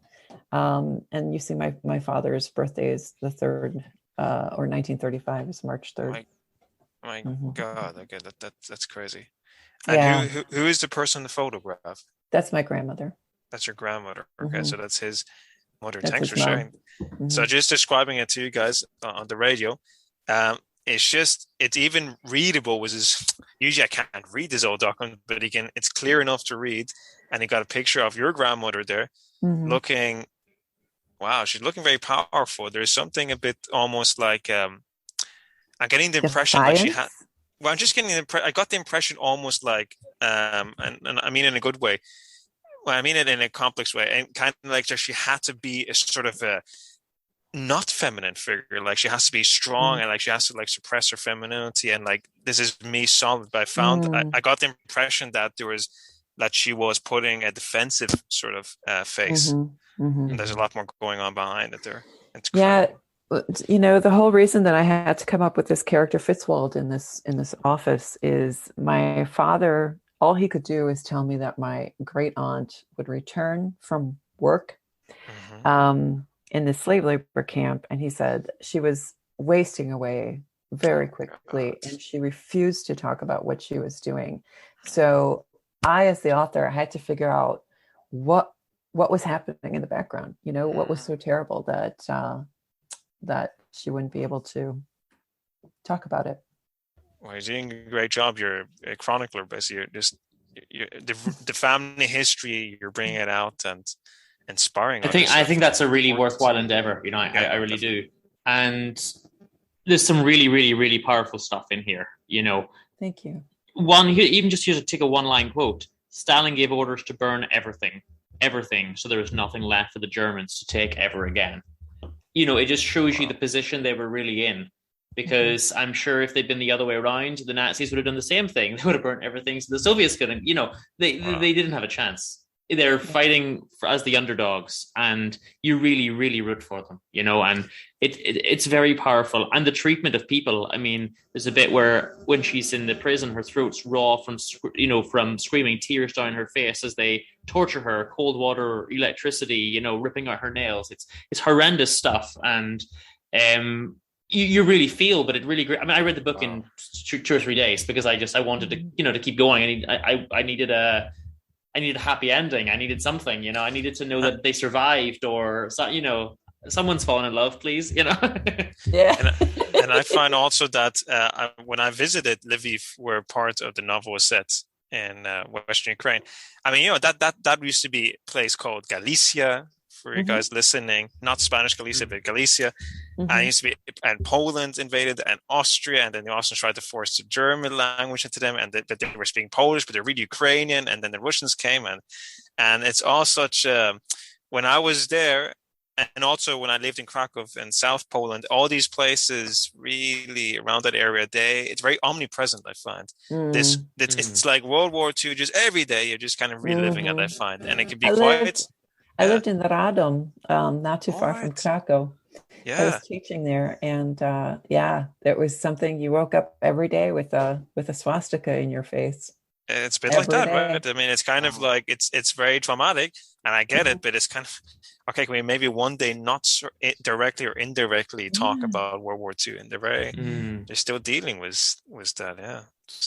Speaker 4: And you see my father's birthday is the 3rd, or 1935 is March 3rd.
Speaker 3: My God. Okay. That's crazy. And who is the person in the photograph?
Speaker 4: That's my grandmother.
Speaker 3: That's your grandmother. Okay. So that's his mother.
Speaker 4: That's
Speaker 3: Thanks for
Speaker 4: mom.
Speaker 3: sharing. So just describing it to you guys on the radio. it's even readable, usually I can't read this old document, but it's clear enough to read. And he got a picture of your grandmother there looking, wow, she's looking very powerful. There's something a bit almost like, I'm getting the impression like she had, well, I'm just getting I got the impression almost like, and I mean in a good way. Well, I mean it in a complex way, and kind of like she had to be a sort of a not feminine figure. Like she has to be strong and like she has to like suppress her femininity. And like, this is me solid, but I got the impression that that she was putting a defensive sort of face. And there's a lot more going on behind it there. It's
Speaker 4: yeah. The whole reason that I had to come up with this character Fitzwald in this office is my father, all he could do is tell me that my great aunt would return from work in the slave labor camp, and he said she was wasting away very quickly, and she refused to talk about what she was doing. So I, as the author, I had to figure out what was happening in the background. What was so terrible that she wouldn't be able to talk about it.
Speaker 3: Well, you're doing a great job. You're a chronicler, basically. The family history, you're bringing it out and inspiring.
Speaker 2: I think that's a really worthwhile endeavor. I really do. And there's some really, really, really powerful stuff in here.
Speaker 4: Thank you.
Speaker 2: Here's to take a one-line quote. Stalin gave orders to burn everything, so there was nothing left for the Germans to take ever again. It just shows you the position they were really in. Because I'm sure if they'd been the other way around, the Nazis would have done the same thing. They would have burnt everything so the Soviets couldn't. They didn't have a chance. They're fighting as the underdogs, and you really, really root for them, and it's very powerful. And the treatment of people, I mean, there's a bit where when she's in the prison, her throat's raw from screaming, tears down her face as they torture her, cold water, electricity, ripping out her nails. It's horrendous stuff. And you really feel, but it really great. I mean, I read the book in 2 or 3 days because I wanted to, to keep going. I needed a happy ending. I needed something, I needed to know that they survived, or someone's fallen in love, please,
Speaker 4: Yeah.
Speaker 3: And I find also that when I visited Lviv, where part of the novel was set in Western Ukraine, I mean, that used to be a place called Galicia, for you guys listening, not Spanish Galicia, but Galicia. And it used to be, and Poland invaded, and Austria, and then the Austrians tried to force the German language into them, but they were speaking Polish, but they're really Ukrainian, and then the Russians came, and it's all such. When I was there, and also when I lived in Krakow in South Poland, all these places really around that area, it's very omnipresent. I find it's like World War II, just every day you're just kind of reliving it. I find, and it can be quiet.
Speaker 4: I lived in Radom, not too far from Krakow. Yeah. I was teaching there, and there was something. You woke up every day with a swastika in your face.
Speaker 3: It's a bit like that, right? I mean, it's kind of like it's very traumatic, and I get it, but it's kind of okay. Can we maybe one day not directly or indirectly talk about World War II? And they're still dealing with that.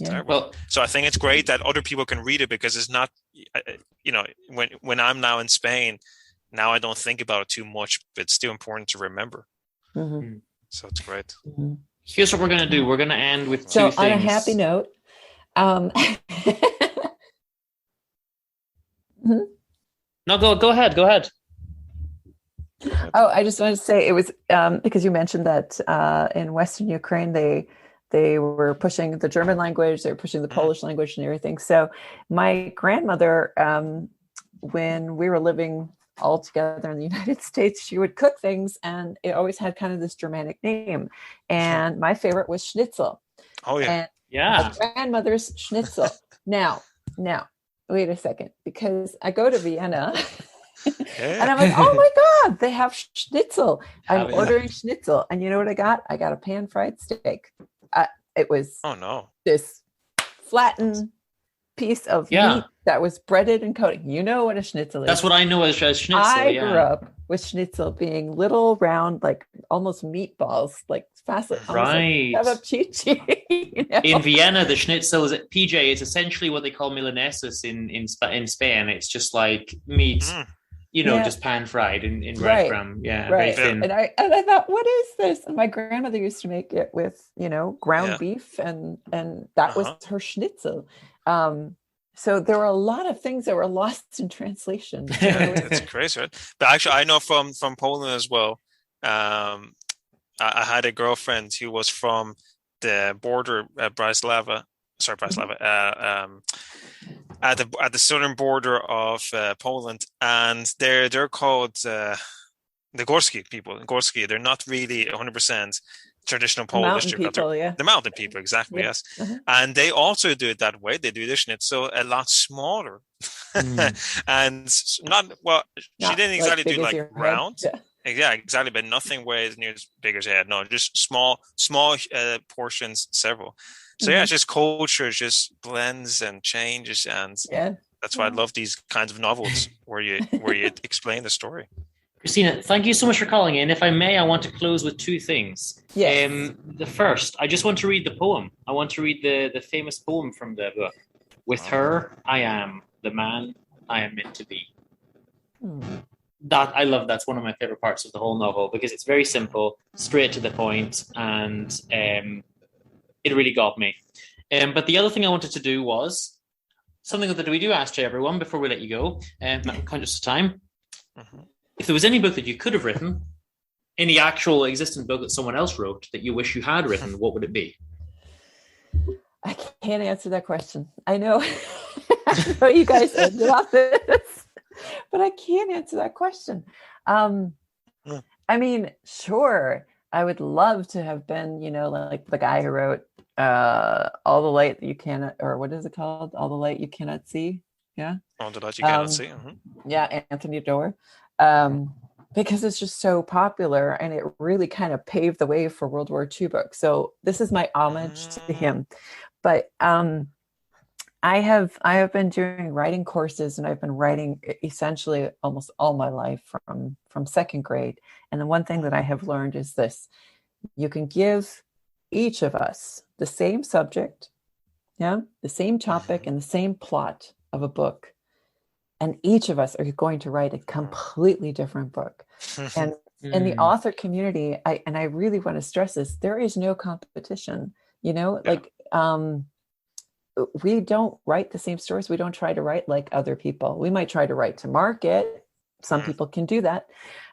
Speaker 3: Yeah. Well, so I think it's great that other people can read it, because it's not, when I'm now in Spain, now I don't think about it too much, but it's still important to remember. So it's great.
Speaker 2: Here's what we're going to do. We're going to end with two things.
Speaker 4: So on a happy note,
Speaker 2: No, go ahead.
Speaker 4: Oh, I just wanted to say it was because you mentioned that in Western Ukraine, they were pushing the German language, they were pushing the Polish language and everything. So my grandmother, when we were living all together in the United States, she would cook things, and it always had kind of this Germanic name. And my favorite was schnitzel.
Speaker 3: Oh, yeah.
Speaker 4: And
Speaker 2: yeah.
Speaker 4: my grandmother's schnitzel. Now, wait a second, because I go to Vienna and I'm like, oh my God, they have schnitzel. I'm ordering schnitzel. And you know what I got? I got a pan-fried steak. It was this flattened piece of meat that was breaded and coated. You know what a schnitzel is.
Speaker 2: That's what I know as schnitzel.
Speaker 4: I grew up with schnitzel being little round, like almost meatballs, like facet.
Speaker 2: Right.
Speaker 4: Like
Speaker 2: In Vienna, the schnitzel is at PJ. It's essentially what they call milanesas in Spain. It's just like meat just pan fried in
Speaker 4: Right.
Speaker 2: breadcrumb. Yeah,
Speaker 4: Right.
Speaker 2: very thin.
Speaker 4: And I thought, what is this? And my grandmother used to make it with, ground
Speaker 3: Yeah.
Speaker 4: beef, and that was her schnitzel. So there were a lot of things that were lost in translation.
Speaker 3: It's crazy, right? But actually, I know from Poland as well. I had a girlfriend who was from the border at Bratislava. Sorry, Bratislava. At the southern border of Poland, and they're called the Gorski people. Gorski. They're not really 100% traditional Polish.
Speaker 4: Mountain people, yeah.
Speaker 3: The mountain people, exactly.
Speaker 4: Yep.
Speaker 3: Yes, and they also do it that way. They do the schnitzel a lot smaller, and not well. She didn't exactly do like round. Yeah, exactly, but nothing where it's near as big as your head. No, just small portions, several. So yeah, it's just culture just blends and changes, and that's why I love these kinds of novels where you explain the story.
Speaker 2: Chrystyna, thank you so much for calling in. If I may, I want to close with two things.
Speaker 4: Yes.
Speaker 2: The first, I just want to read the poem. I want to read the famous poem from the book. With her, I am the man I am meant to be. That I love. That's one of my favorite parts of the whole novel because it's very simple, straight to the point, and it really got me. But the other thing I wanted to do was something that we do ask to everyone before we let you go. Conscious of time. If there was any book that you could have written, any actual existent book that someone else wrote that you wish you had written, what would it be?
Speaker 4: I can't answer that question. I know you guys ended off this, but I can't answer that question. I mean, sure, I would love to have been, like the guy who wrote All the Light That You Cannot, or what is it called? All the Light You Cannot See. Yeah.
Speaker 3: All the Light You Cannot See.
Speaker 4: Yeah, Anthony Doerr. Because it's just so popular, and it really kind of paved the way for World War II books. So this is my homage to him. But I have been doing writing courses, and I've been writing essentially almost all my life from second grade. And the one thing that I have learned is this: you can give each of us the same subject, the same topic, and the same plot of a book. And each of us are going to write a completely different book. And in the author community, I really want to stress this, there is no competition, like we don't write the same stories. We don't try to write like other people. We might try to write to market. Some people can do that.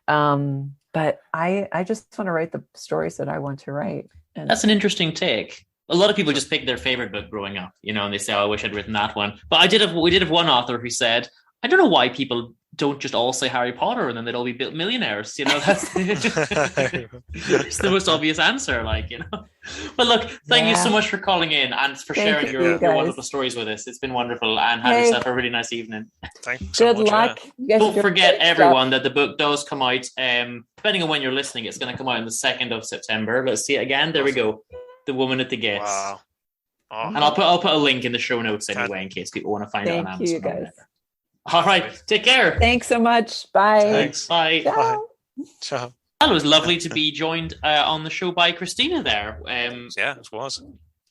Speaker 4: But I just want to write the stories that I want to write. And
Speaker 2: that's an interesting take. A lot of people just pick their favorite book growing up, and they say, oh, I wish I'd written that one. But we did have one author who said, I don't know why people don't just all say Harry Potter and then they'd all be built millionaires. That's it's the most obvious answer, But look, thank you so much for calling in and for sharing your wonderful stories with us. It's been wonderful, and have yourself a really nice evening.
Speaker 3: Thanks so
Speaker 4: much. Good luck.
Speaker 2: Don't forget, everyone, that the book does come out. Depending on when you're listening, it's going to come out on the 2nd of September. Let's see it again. There we go. The Woman at the Gates. Wow. And I'll put a link in the show notes anyway in case people want to find it on Amazon.
Speaker 4: Thank you, guys.
Speaker 2: All right. Take care.
Speaker 4: Thanks so much. Bye.
Speaker 2: Thanks. Bye.
Speaker 4: Ciao.
Speaker 3: Ciao.
Speaker 2: Well, it was lovely to be joined on the show by Chrystyna there.
Speaker 3: Yeah, it was.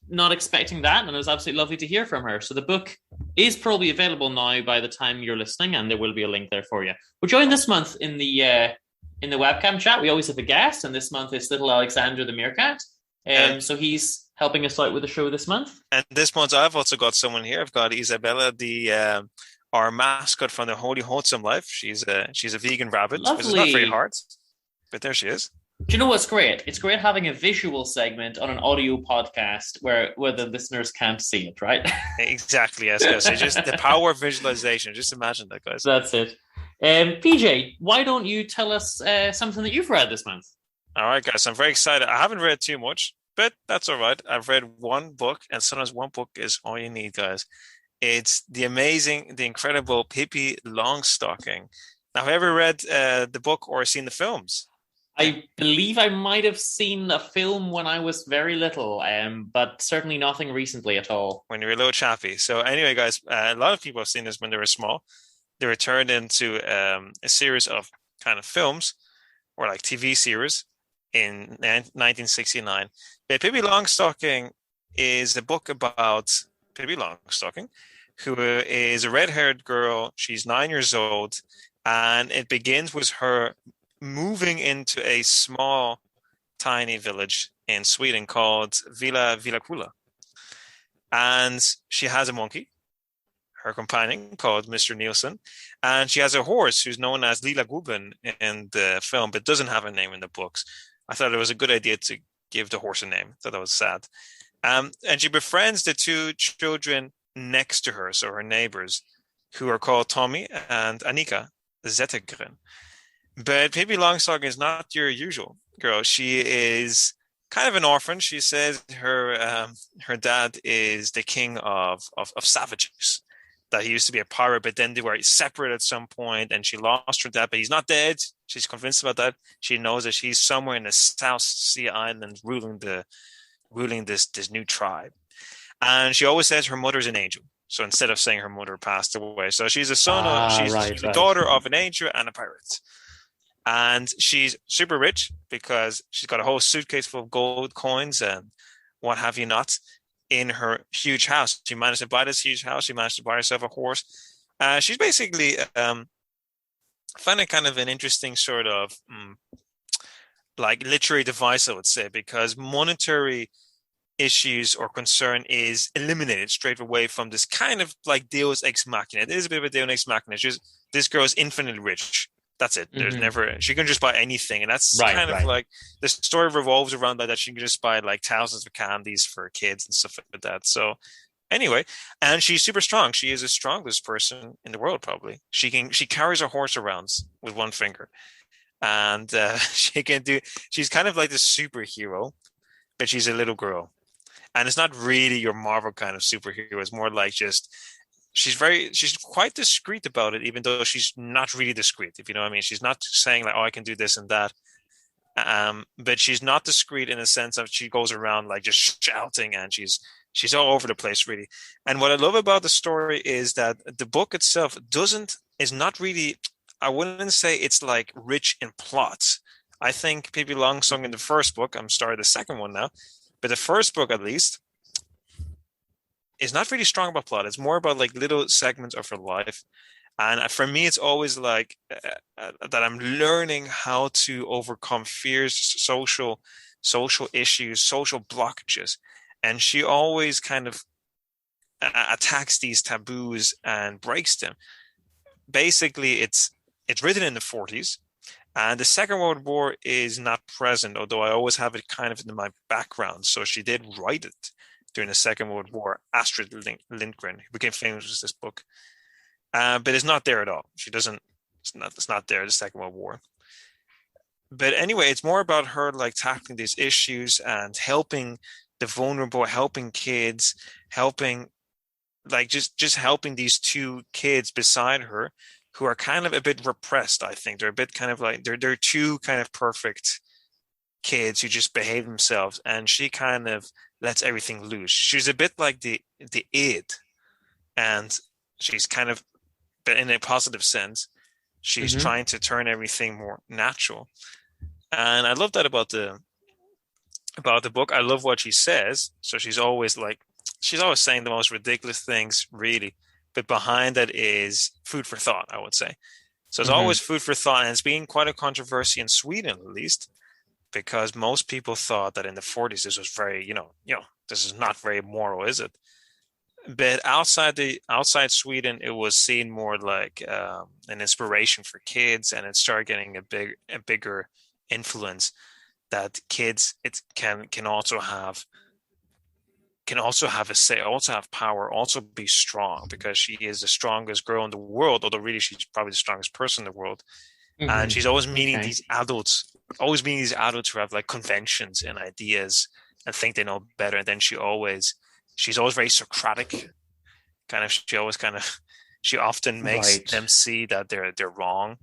Speaker 2: Not expecting that, and it was absolutely lovely to hear from her. So the book is probably available now by the time you're listening, and there will be a link there for you. We're joined this month in the webcam chat. We always have a guest, and this month is little Alexander the meerkat. So he's helping us out with the show this month.
Speaker 3: And this month I've also got someone here. I've got Isabella, our mascot from the Holy Wholesome Life. She's a vegan rabbit,
Speaker 2: Lovely.
Speaker 3: Which is not very hard, but there she is.
Speaker 2: Do you know what's great? It's great having a visual segment on an audio podcast where the listeners can't see it, right?
Speaker 3: Exactly, yes. So just the power of visualization. Just imagine that, guys.
Speaker 2: That's it. PJ, why don't you tell us something that you've read this month?
Speaker 3: All right, guys. I'm very excited. I haven't read too much, but that's all right. I've read one book, and sometimes one book is all you need, guys. It's the incredible Pippi Longstocking. Now, have you ever read the book or seen the films?
Speaker 2: I believe I might have seen a film when I was very little, but certainly nothing recently at all.
Speaker 3: When you were a little chappy. So anyway, guys, a lot of people have seen this when they were small. They were turned into a series of kind of films or like TV series in 1969. But Pippi Longstocking is a book about Pippi Longstocking, who is a red-haired girl. She's 9 years old, and it begins with her moving into a small, tiny village in Sweden called Villa Kula. And she has a monkey, her companion, called Mr. Nielsen. And she has a horse who's known as Lilla Gubben in the film, but doesn't have a name in the books. I thought it was a good idea to give the horse a name. I thought that was sad. And she befriends the two children next to her, so her neighbors, who are called Tommy and Annika Zettergren. But Pippi Longstocking is not your usual girl. She is kind of an orphan. She says her dad is the king of savages, that he used to be a pirate, but then they were separate at some point, and she lost her dad, but he's not dead. She's convinced about that. She knows that she's somewhere in the South Sea Islands ruling this new tribe. And she always says her mother's an angel. So instead of saying her mother passed away. So she's a she's a daughter of an angel and a pirate. And she's super rich because she's got a whole suitcase full of gold coins and what have you not in her huge house. She managed to buy this huge house. She managed to buy herself a horse. She's basically finding kind of an interesting sort of like literary device, I would say, because monetary issues or concern is eliminated straight away from this kind of like Deus ex machina. It is a bit of a Deus ex machina. This girl is infinitely rich. That's it. There's never, she can just buy anything. And that's kind of like the story revolves around that she can just buy like thousands of candies for kids and stuff like that. So anyway, and she's super strong. She is the strongest person in the world, probably. She carries a horse around with one finger. And she's kind of like the superhero, but she's a little girl. And it's not really your Marvel kind of superhero. It's more like just, she's quite discreet about it, even though she's not really discreet, if you know what I mean. She's not saying like, oh, I can do this and that. But she's not discreet in the sense of she goes around like just shouting, and she's all over the place, really. And what I love about the story is that the book itself is not really, I wouldn't say it's like rich in plots. I think Pippi Longstocking in the first book, I'm starting the second one now, but the first book at least is not really strong about plot. It's more about like little segments of her life. And for me, it's always like that I'm learning how to overcome fears, social issues, social blockages. And she always kind of attacks these taboos and breaks them. Basically, it's written in the 40s. And the Second World War is not present, although I always have it kind of in my background. So she did write it during the Second World War, Astrid Lindgren, who became famous with this book. But it's not there at all. It's not there, the Second World War. But anyway, it's more about her like tackling these issues and helping the vulnerable, helping kids, helping like just helping these two kids beside her who are kind of a bit repressed. I think they're a bit kind of like they're two kind of perfect kids who just behave themselves, and she kind of lets everything loose. She's a bit like the id, and she's kind of, but in a positive sense, she's trying to turn everything more natural. And I love that about the book. I love what she says. So she's always saying the most ridiculous things, really. But behind that is food for thought, I would say. So it's always food for thought. And it's been quite a controversy in Sweden, at least, because most people thought that in the 40s, this was very, this is not very moral, is it? But outside Sweden, it was seen more like an inspiration for kids, and it started getting a bigger influence that kids can also have a say, also have power, also be strong, because she is the strongest girl in the world, although really she's probably the strongest person in the world. And she's always meeting these adults who have like conventions and ideas and think they know better. And then she's always very Socratic. She often makes them see that they're wrong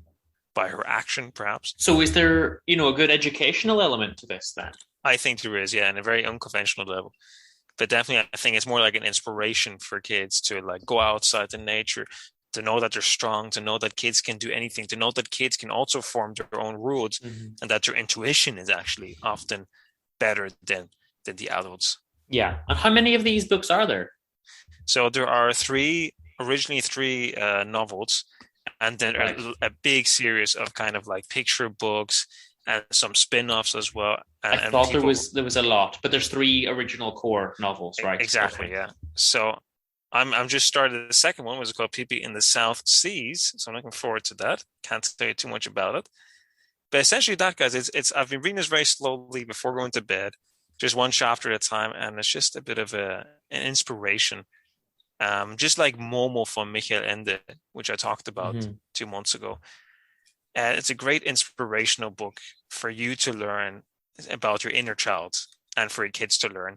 Speaker 3: by her action, perhaps.
Speaker 2: So is there, a good educational element to this then?
Speaker 3: I think there is, yeah, on a very unconventional level. But definitely, I think it's more like an inspiration for kids to like go outside in nature, to know that they're strong, to know that kids can do anything, to know that kids can also form their own rules, and that their intuition is actually often better than the adults.
Speaker 2: Yeah. And how many of these books are there?
Speaker 3: So there are 3 originally 3 novels, and then a big series of kind of like picture books and some spin-offs as well.
Speaker 2: I thought there was a lot, but there's 3 original core novels, right?
Speaker 3: Exactly, yeah. So I'm just started the second one, was called Pippi in the South Seas. So I'm looking forward to that. Can't tell you too much about it. But essentially that, guys, it's I've been reading this very slowly before going to bed, just one chapter at a time, and it's just a bit of an inspiration. Just like Momo from Michael Ende, which I talked about 2 months ago. It's a great inspirational book for you to learn about your inner child and for your kids to learn.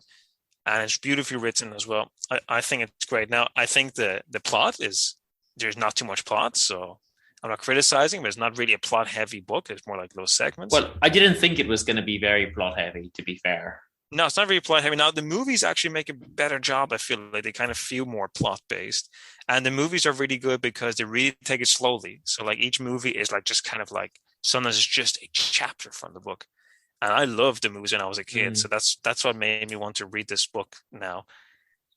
Speaker 3: And it's beautifully written as well. I think it's great. Now, I think the plot there's not too much plot, so I'm not criticizing, but it's not really a plot-heavy book. It's more like little segments.
Speaker 2: Well, I didn't think it was going to be very plot-heavy, to be fair.
Speaker 3: No, it's not really plot-heavy. Now, the movies actually make a better job. I feel like they kind of feel more plot-based. And the movies are really good because they really take it slowly. So, like, each movie is like just kind of like, sometimes it's just a chapter from the book. And I loved the movies when I was a kid. So that's what made me want to read this book now.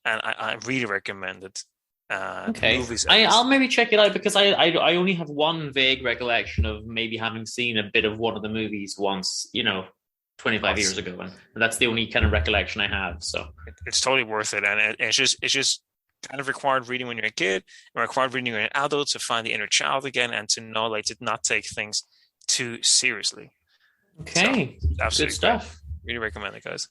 Speaker 3: And I really recommend it.
Speaker 2: Okay. I'll maybe check it out because I only have one vague recollection of maybe having seen a bit of one of the movies once, 25 years ago. And that's the only kind of recollection I have. So
Speaker 3: it's totally worth it. And it's just kind of required reading when you're a kid and required reading when you're an adult to find the inner child again and to know, like, to not take things too seriously.
Speaker 2: Okay, so, good stuff.
Speaker 3: Great. Really recommend it, guys.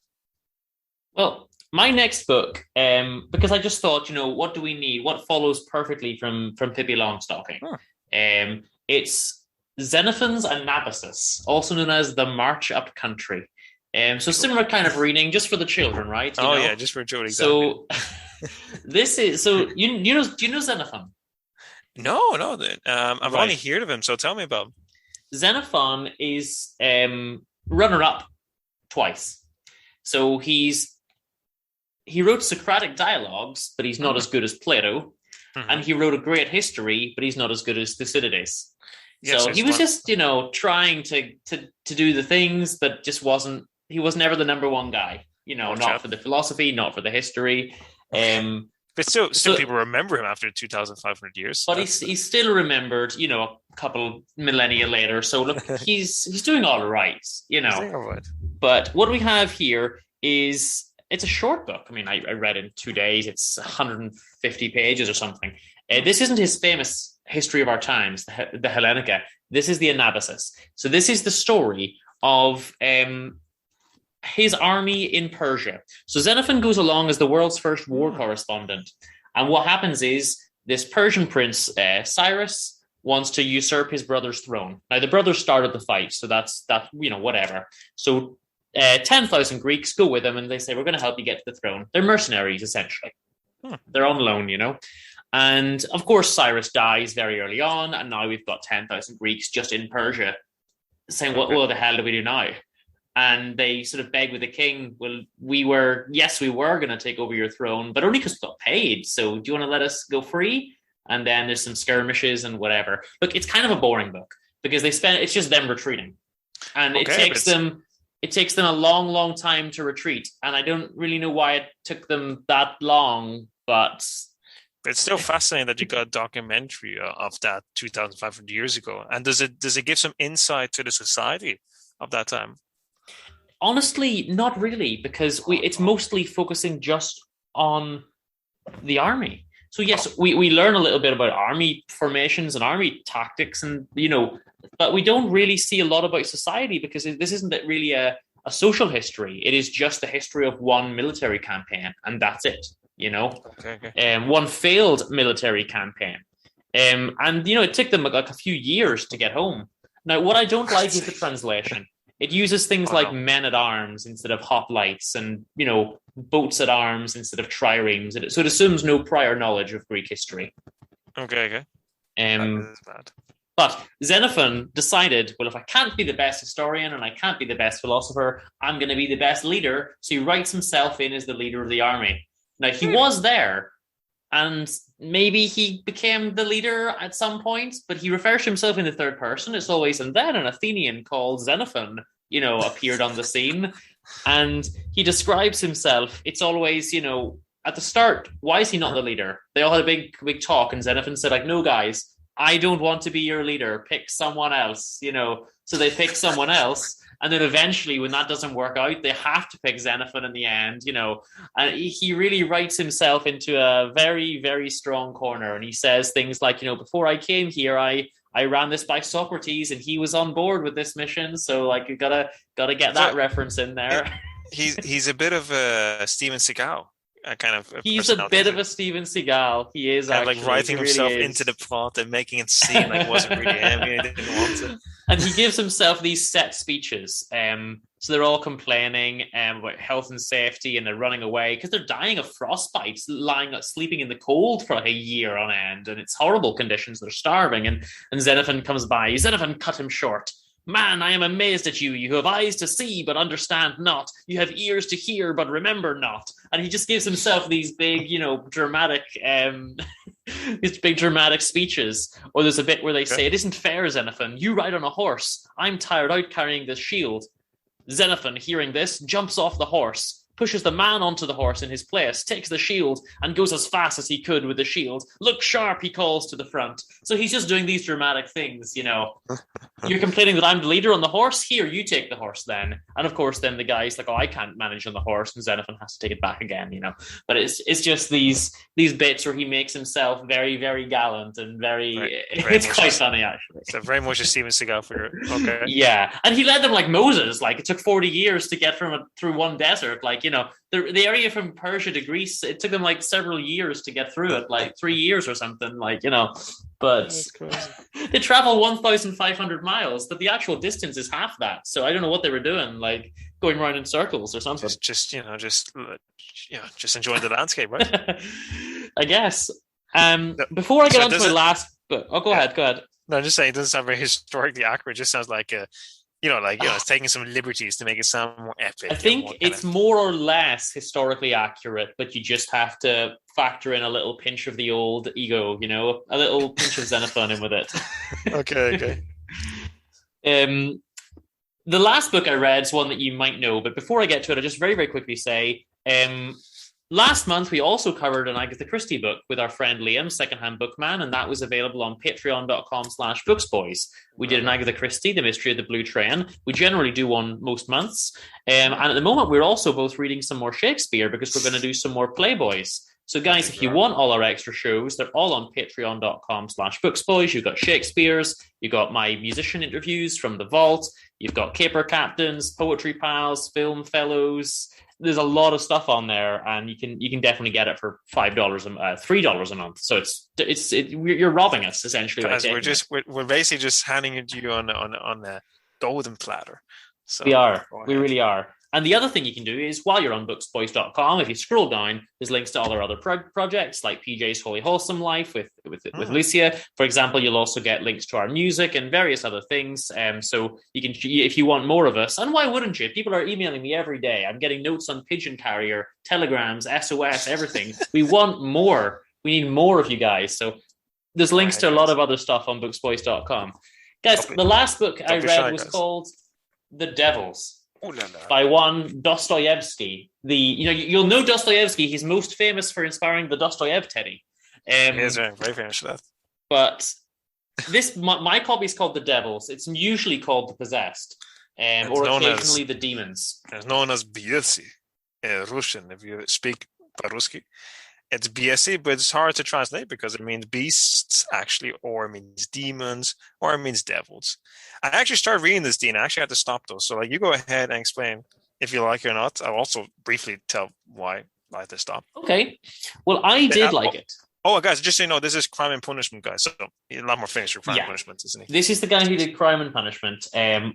Speaker 2: Well, my next book, because I just thought, what do we need? What follows perfectly from Pippi Longstocking? It's Xenophon's Anabasis, also known as The March Up Country. So similar kind of reading, just for the children, right?
Speaker 3: Yeah, just for children. Exactly.
Speaker 2: So do you know Xenophon?
Speaker 3: No. I've only heard of him, so tell me about him.
Speaker 2: Xenophon is runner-up twice. So he wrote Socratic dialogues, but he's not as good as Plato. And he wrote a great history, but he's not as good as Thucydides. Yes, so he was just, trying to do the things, but just he was never the number one guy, not for the philosophy, not for the history.
Speaker 3: But still people remember him after 2,500 years.
Speaker 2: But he's still remembered, a couple millennia later. So look, he's doing all right, But what we have here is, it's a short book. I mean, I read it in 2 days. It's 150 pages or something. This isn't his famous History of Our Times, the Hellenica. This is the Anabasis. So this is the story of his army in Persia. So Xenophon goes along as the world's first war correspondent. And what happens is this Persian prince, Cyrus, wants to usurp his brother's throne. Now, the brothers started the fight, so that's whatever. So 10,000 Greeks go with him, and they say, we're going to help you get to the throne. They're mercenaries, essentially. They're on loan, And, of course, Cyrus dies very early on, and now we've got 10,000 Greeks just in Persia saying, what the hell do we do now? And they sort of beg with the king, well, we were going to take over your throne, but only because we got paid. So do you want to let us go free? And then there's some skirmishes and whatever. Look, it's kind of a boring book because it's just them retreating. And it takes them a long, long time to retreat. And I don't really know why it took them that long, but
Speaker 3: it's still fascinating that you got a documentary of that 2,500 years ago. And does it give some insight to the society of that time?
Speaker 2: Honestly, not really, because it's mostly focusing just on the army. So yes, we learn a little bit about army formations and army tactics, and but we don't really see a lot about society because this isn't really a social history. It is just the history of one military campaign, and that's it. One failed military campaign, and it took them like a few years to get home. Now, what I don't like is the translation. It uses things like men at arms instead of hoplites, and boats at arms instead of triremes. So it assumes no prior knowledge of Greek history.
Speaker 3: Okay.
Speaker 2: That is bad. But Xenophon decided, well, if I can't be the best historian and I can't be the best philosopher, I'm going to be the best leader. So he writes himself in as the leader of the army. Now, he was there, and maybe he became the leader at some point, but he refers to himself in the third person. It's always, and then an Athenian called Xenophon, appeared on the scene. And he describes himself. It's always, at the start, why is he not the leader? They all had a big talk, and Xenophon said, like, no, guys, I don't want to be your leader. Pick someone else, So they pick someone else. And then eventually, when that doesn't work out, they have to pick Xenophon in the end, And he really writes himself into a very, very strong corner. And he says things like, before I came here, I ran this by Socrates, and he was on board with this mission. So, like, you gotta get that reference in there.
Speaker 3: He's a bit of a Steven Seagal.
Speaker 2: He's a bit of a Steven Seagal. He is
Speaker 3: kind
Speaker 2: actually
Speaker 3: of like writing
Speaker 2: really
Speaker 3: himself
Speaker 2: is.
Speaker 3: into the plot and making it seem like it wasn't really him. He didn't want to.
Speaker 2: And he gives himself these set speeches. So they're all complaining about health and safety, and they're running away because they're dying of frostbite, sleeping in the cold for like a year on end, and it's horrible conditions. They're starving, and Xenophon comes by. Xenophon cut him short. Man, I am amazed at you. You have eyes to see, but understand not. You have ears to hear, but remember not. And he just gives himself these big, dramatic, these big dramatic speeches. Or there's a bit where they say, "It isn't fair, Xenophon. You ride on a horse. I'm tired out carrying this shield." Xenophon, hearing this, jumps off the horse, pushes the man onto the horse in his place, takes the shield, and goes as fast as he could with the shield. "Look sharp," he calls to the front. So he's just doing these dramatic things, You're complaining that I'm the leader on the horse? Here, you take the horse then. And of course, then the guy's like, "Oh, I can't manage on the horse," and Xenophon has to take it back again, But it's just these bits where he makes himself very, very gallant and very it's quite funny, actually.
Speaker 3: So very much a Steven Seagal figure. Okay.
Speaker 2: Yeah, and he led them like Moses. Like, it took 40 years to get through one desert. Like, the area from Persia to Greece, it took them like several years to get through it, like 3 years or something, But they travel 1,500 miles, but the actual distance is half that. So I don't know what they were doing, like going around in circles or something.
Speaker 3: Just enjoying the landscape, right?
Speaker 2: I guess. Before I get on to my last book, go ahead.
Speaker 3: No, I'm just saying it doesn't sound very historically accurate. It just sounds like it's taking some liberties to make it sound more epic.
Speaker 2: I think it's more or less historically accurate, but you just have to factor in a little pinch of the old ego, a little pinch of Xenophon in with it.
Speaker 3: Okay.
Speaker 2: The last book I read is one that you might know, but before I get to it, I just very, very quickly say, last month, we also covered an Agatha Christie book with our friend Liam, Secondhand Bookman, and that was available on patreon.com/booksboys. We did an Agatha Christie, The Mystery of the Blue Train. We generally do one most months. And at the moment, we're also both reading some more Shakespeare because we're going to do some more Playboys. So guys, if you want all our extra shows, they're all on patreon.com/booksboys. You've got Shakespeare's, you've got my musician interviews from the vault, you've got Caper Captains, Poetry Pals, Film Fellows. There's a lot of stuff on there, and you can definitely get it for $3 a month. So you're robbing us essentially.
Speaker 3: Guys, we're basically just handing it to you on a golden platter. So
Speaker 2: we really are. And the other thing you can do is, while you're on booksboys.com, if you scroll down, there's links to all our other projects like PJ's Holy Wholesome Life with Lucia. For example, you'll also get links to our music and various other things. So you can, if you want more of us, and why wouldn't you? People are emailing me every day. I'm getting notes on Pigeon Carrier, telegrams, SOS, everything. We want more. We need more of you guys. So there's links to a lot of other stuff on booksboys.com. Guys, the last book I read was called The Devils. By one Dostoyevsky. You'll know Dostoyevsky. He's most famous for inspiring the Dostoyev Teddy.
Speaker 3: He is very famous for that.
Speaker 2: But my copy is called The Devils. It's usually called The Possessed, or occasionally The Demons.
Speaker 3: It's known as Biesi in Russian. If you speak по-русски, it's Biesi, but it's hard to translate because it means beasts, actually, or it means demons, or it means devils. I actually started reading this, Dean. I actually had to stop, though. So, you go ahead and explain if you like it or not. I'll also briefly tell why I had to stop.
Speaker 2: Okay. Well, I did like it.
Speaker 3: Oh, guys, just so you know, this is Crime and Punishment, guys. So, a lot more famous for Crime and Punishment, isn't he?
Speaker 2: This is the guy who did Crime and Punishment,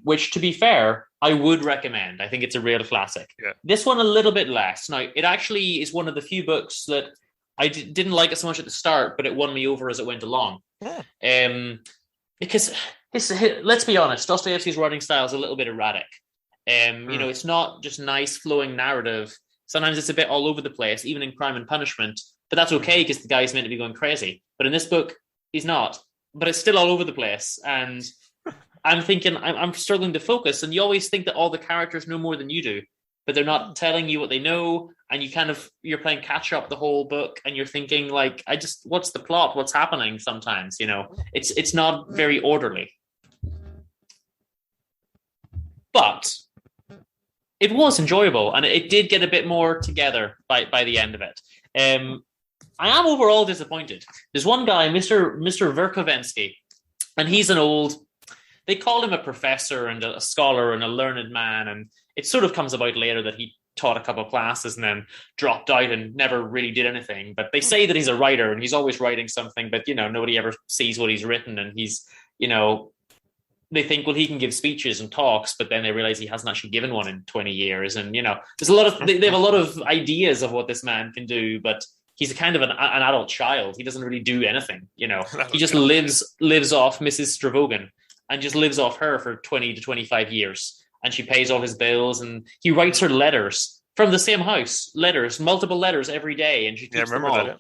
Speaker 2: which, to be fair, I would recommend. I think it's a real classic. Yeah. This one, a little bit less. Now, it actually is one of the few books that I didn't like it so much at the start, but it won me over as it went along. Yeah. Because, let's be honest, Dostoyevsky's writing style is a little bit erratic. It's not just nice flowing narrative. Sometimes it's a bit all over the place, even in Crime and Punishment. But that's okay because the guy's meant to be going crazy. But in this book, he's not. But it's still all over the place. And I'm thinking, I'm struggling to focus. And you always think that all the characters know more than you do. but they're not telling you what they know, and you're playing catch up the whole book, and you're thinking like, what's the plot? What's happening? Sometimes, it's not very orderly. But it was enjoyable, and it did get a bit more together by the end of it. I am overall disappointed. There's one guy, Mr. Verkovensky, and he's they call him a professor and a scholar and a learned man, and it sort of comes about later that he taught a couple of classes and then dropped out and never really did anything. But they say that he's a writer and he's always writing something, but, nobody ever sees what he's written, and he's, they think, well, he can give speeches and talks, but then they realize he hasn't actually given one in 20 years. And, there's a lot of, they have a lot of ideas of what this man can do, but he's a kind of an adult child. He doesn't really do anything, He just lives off Mrs. Stravogan and just lives off her for 20 to 25 years. And she pays all his bills, and he writes her letters from the same house, multiple letters every day. And she keeps them all. That.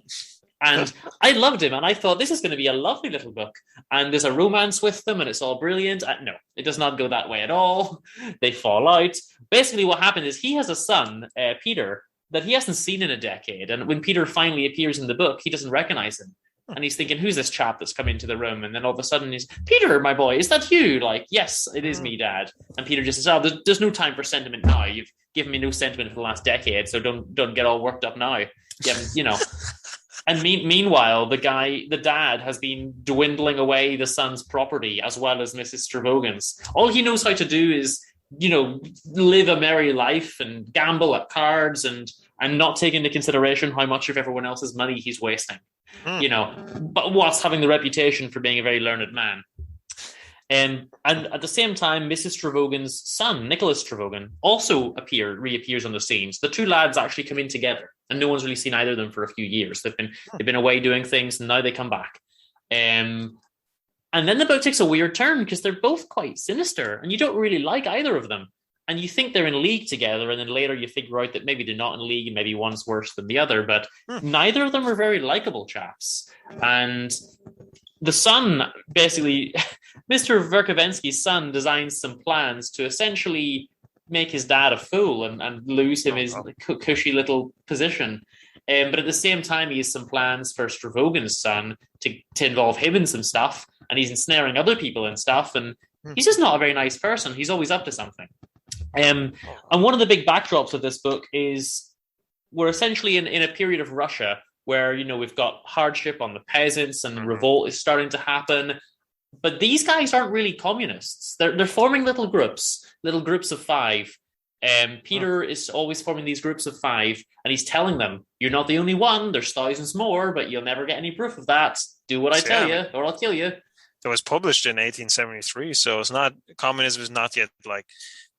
Speaker 2: And I loved him, and I thought, this is going to be a lovely little book. And there's a romance with them, and it's all brilliant. No, it does not go that way at all. They fall out. Basically, what happened is he has a son, Peter, that he hasn't seen in a decade. And when Peter finally appears in the book, he doesn't recognize him. And he's thinking, who's this chap that's come into the room? And then all of a sudden he's, Peter, my boy, is that you? Like, yes, it is me, Dad. And Peter just says, there's no time for sentiment now. You've given me no sentiment for the last decade, so don't get all worked up now. Yeah, And meanwhile, the dad has been dwindling away the son's property as well as Mrs. Stravogan's. All he knows how to do is, live a merry life and gamble at cards and not take into consideration how much of everyone else's money he's wasting. But whilst having the reputation for being a very learned man. And at the same time, Mrs. Stravogan's son, Nicholas Stravogan, also reappears on the scenes. The two lads actually come in together, and no one's really seen either of them for a few years. They've been away doing things, and now they come back. And then the book takes a weird turn because they're both quite sinister, and you don't really like either of them. And you think they're in league together, and then later you figure out that maybe they're not in league, and maybe one's worse than the other, but neither of them are very likable chaps. And the son, basically, Mr. Verkovensky's son designs some plans to essentially make his dad a fool and lose him his cushy little position. But at the same time, he has some plans for Stravogan's son to involve him in some stuff, and he's ensnaring other people and stuff, and he's just not a very nice person. He's always up to something. And one of the big backdrops of this book is we're essentially in a period of Russia where, we've got hardship on the peasants and revolt is starting to happen. But these guys aren't really communists. They're forming little groups of 5. Peter is always forming these groups of 5, and he's telling them, you're not the only one. There's thousands more, but you'll never get any proof of that. Do what I tell you, or I'll kill you.
Speaker 3: It was published in 1873, so it's not, communism is not yet like,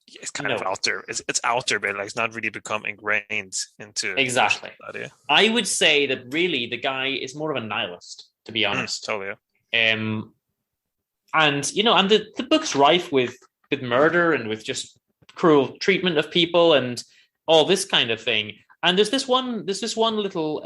Speaker 3: it's kind of out there. It's out there, but like it's not really become ingrained into
Speaker 2: exactly.
Speaker 3: Idea.
Speaker 2: I would say that really the guy is more of a nihilist, to be honest.
Speaker 3: Totally.
Speaker 2: And the book's rife with murder and with just cruel treatment of people and all this kind of thing. And there's this one little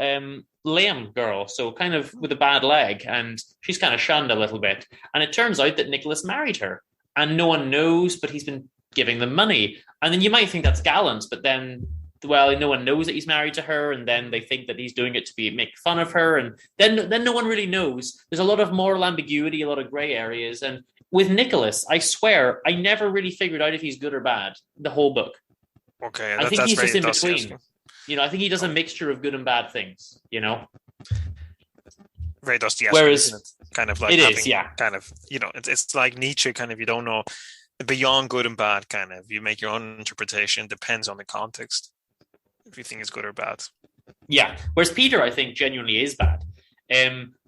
Speaker 2: lame girl, so kind of with a bad leg, and she's kind of shunned a little bit. And it turns out that Nicholas married her, and no one knows, but he's been giving them money. And then you might think that's gallant, but then, well, no one knows that he's married to her, and then they think that he's doing it to make fun of her, and then no one really knows. There's a lot of moral ambiguity, a lot of gray areas. And with Nicholas, I swear, I never really figured out if he's good or bad the whole book.
Speaker 3: Okay,
Speaker 2: I think he's just in between. I think he does a mixture of good and bad things,
Speaker 3: Very Dostoyevsky.
Speaker 2: Whereas
Speaker 3: kind of like
Speaker 2: it
Speaker 3: having,
Speaker 2: is, yeah.
Speaker 3: Kind of, it's like Nietzsche, kind of, you don't know beyond good and bad, kind of. You make your own interpretation, depends on the context, if you think it's good or bad.
Speaker 2: Yeah, whereas Peter, I think, genuinely is bad.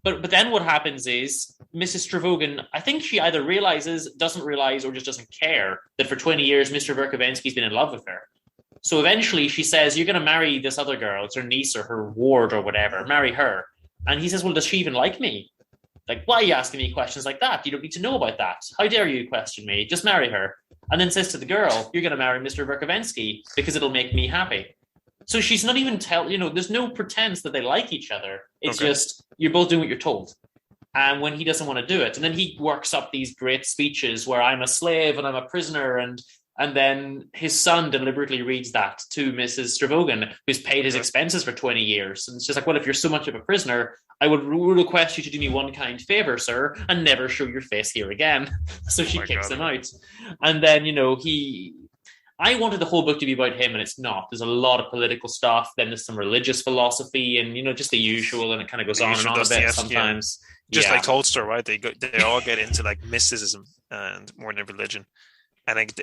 Speaker 2: But then what happens is Mrs. Stravogan, I think she either realizes, doesn't realize, or just doesn't care that for 20 years Mr. Verkovensky's been in love with her. So eventually she says, you're going to marry this other girl. It's her niece or her ward or whatever. Marry her. And he says, well, does she even like me? Like, why are you asking me questions like that? You don't need to know about that. How dare you question me? Just marry her. And then says to the girl, you're going to marry Mr. Verkovensky because it'll make me happy. So she's not even there's no pretense that they like each other. It's just, you're both doing what you're told. And when he doesn't want to do it, and then he works up these great speeches where I'm a slave and I'm a prisoner and And then his son deliberately reads that to Mrs. Stravogan, who's paid his expenses for 20 years. And it's just like, well, if you're so much of a prisoner, I would request you to do me one kind favor, sir, and never show your face here again. So she kicks him out. And then, I wanted the whole book to be about him, and it's not. There's a lot of political stuff. Then there's some religious philosophy and, just the usual, and it kind of goes on and on a bit sometimes.
Speaker 3: Just like Tolstoy, right? They all get into like mysticism and more than religion. And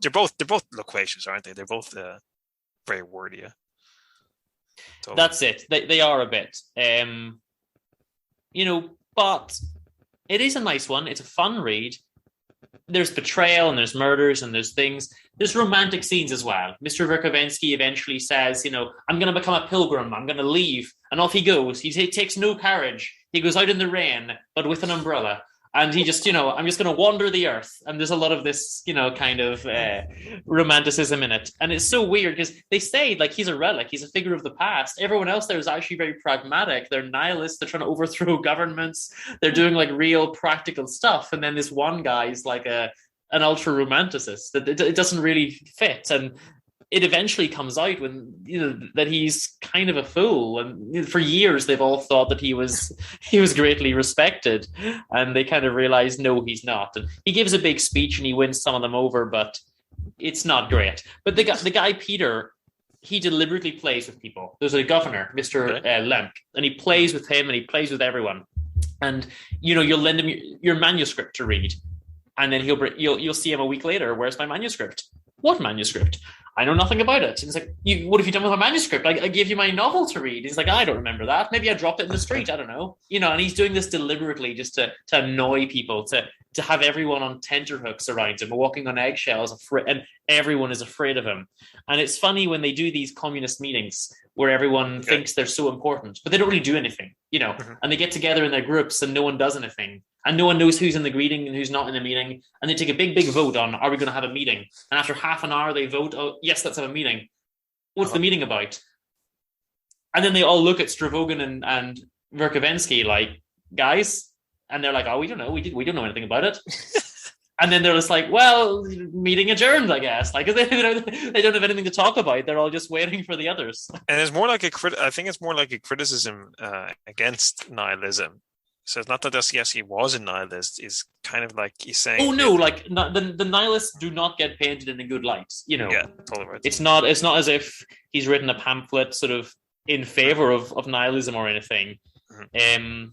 Speaker 3: they're both loquacious, aren't they? They're both very wordy. Yeah. So.
Speaker 2: That's it. They are a bit, but it is a nice one. It's a fun read. There's betrayal and there's murders and there's things. There's romantic scenes as well. Mr. Verkovensky eventually says, I'm going to become a pilgrim. I'm going to leave. And off he goes. He takes no carriage. He goes out in the rain, but with an umbrella. And he just, I'm just going to wander the earth. And there's a lot of this, kind of romanticism in it. And it's so weird because they say, like, he's a relic. He's a figure of the past. Everyone else there is actually very pragmatic. They're nihilists. They're trying to overthrow governments. They're doing, like, real practical stuff. And then this one guy is like an ultra-romanticist. It doesn't really fit. And it eventually comes out when that he's kind of a fool, and for years they've all thought that he was greatly respected, and they kind of realize no, he's not. And he gives a big speech and he wins some of them over, but it's not great. But the guy Peter, he deliberately plays with people. There's a governor, Mr. Lemk, and he plays with him and he plays with everyone. And you'll lend him your manuscript to read, and then you'll see him a week later. Where's my manuscript? What manuscript? I know nothing about it. And it's like, what have you done with my manuscript? I gave you my novel to read. He's like, I don't remember that. Maybe I dropped it in the street. I don't know. And he's doing this deliberately just to annoy people, to have everyone on tenterhooks around him, walking on eggshells, and everyone is afraid of him. And it's funny when they do these communist meetings where everyone thinks they're so important, but they don't really do anything, and they get together in their groups and no one does anything. And no one knows who's in the greeting and who's not in the meeting. And they take a big vote on, are we going to have a meeting? And after half an hour, they vote, oh, yes, let's have a meeting. What's the meeting about? And then they all look at Stravogan and Verkovensky like, guys, and they're like, oh, we don't know. We don't know anything about it. And then they're just like, well, meeting adjourned, I guess. Like, they don't have anything to talk about. They're all just waiting for the others.
Speaker 3: And it's more like I think it's more like a criticism against nihilism. So it's not that Dostoyevsky was a nihilist. It's kind of like he's saying...
Speaker 2: Oh, no, the nihilists do not get painted in a good light,
Speaker 3: Yeah, totally right.
Speaker 2: It's not as if he's written a pamphlet sort of in favor of nihilism or anything. Mm-hmm.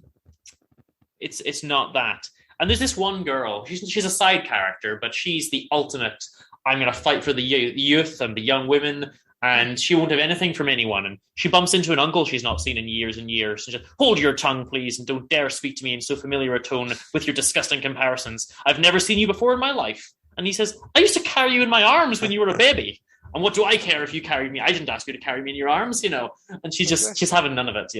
Speaker 2: It's not that. And there's this one girl, she's a side character, but she's the ultimate, I'm going to fight for the youth and the young women, and she won't have anything from anyone. And she bumps into an uncle she's not seen in years and years. And just, hold your tongue, please, and don't dare speak to me in so familiar a tone with your disgusting comparisons. I've never seen you before in my life. And he says, I used to carry you in my arms when you were a baby. And what do I care if you carried me? I didn't ask you to carry me in your arms, And she's having none of it,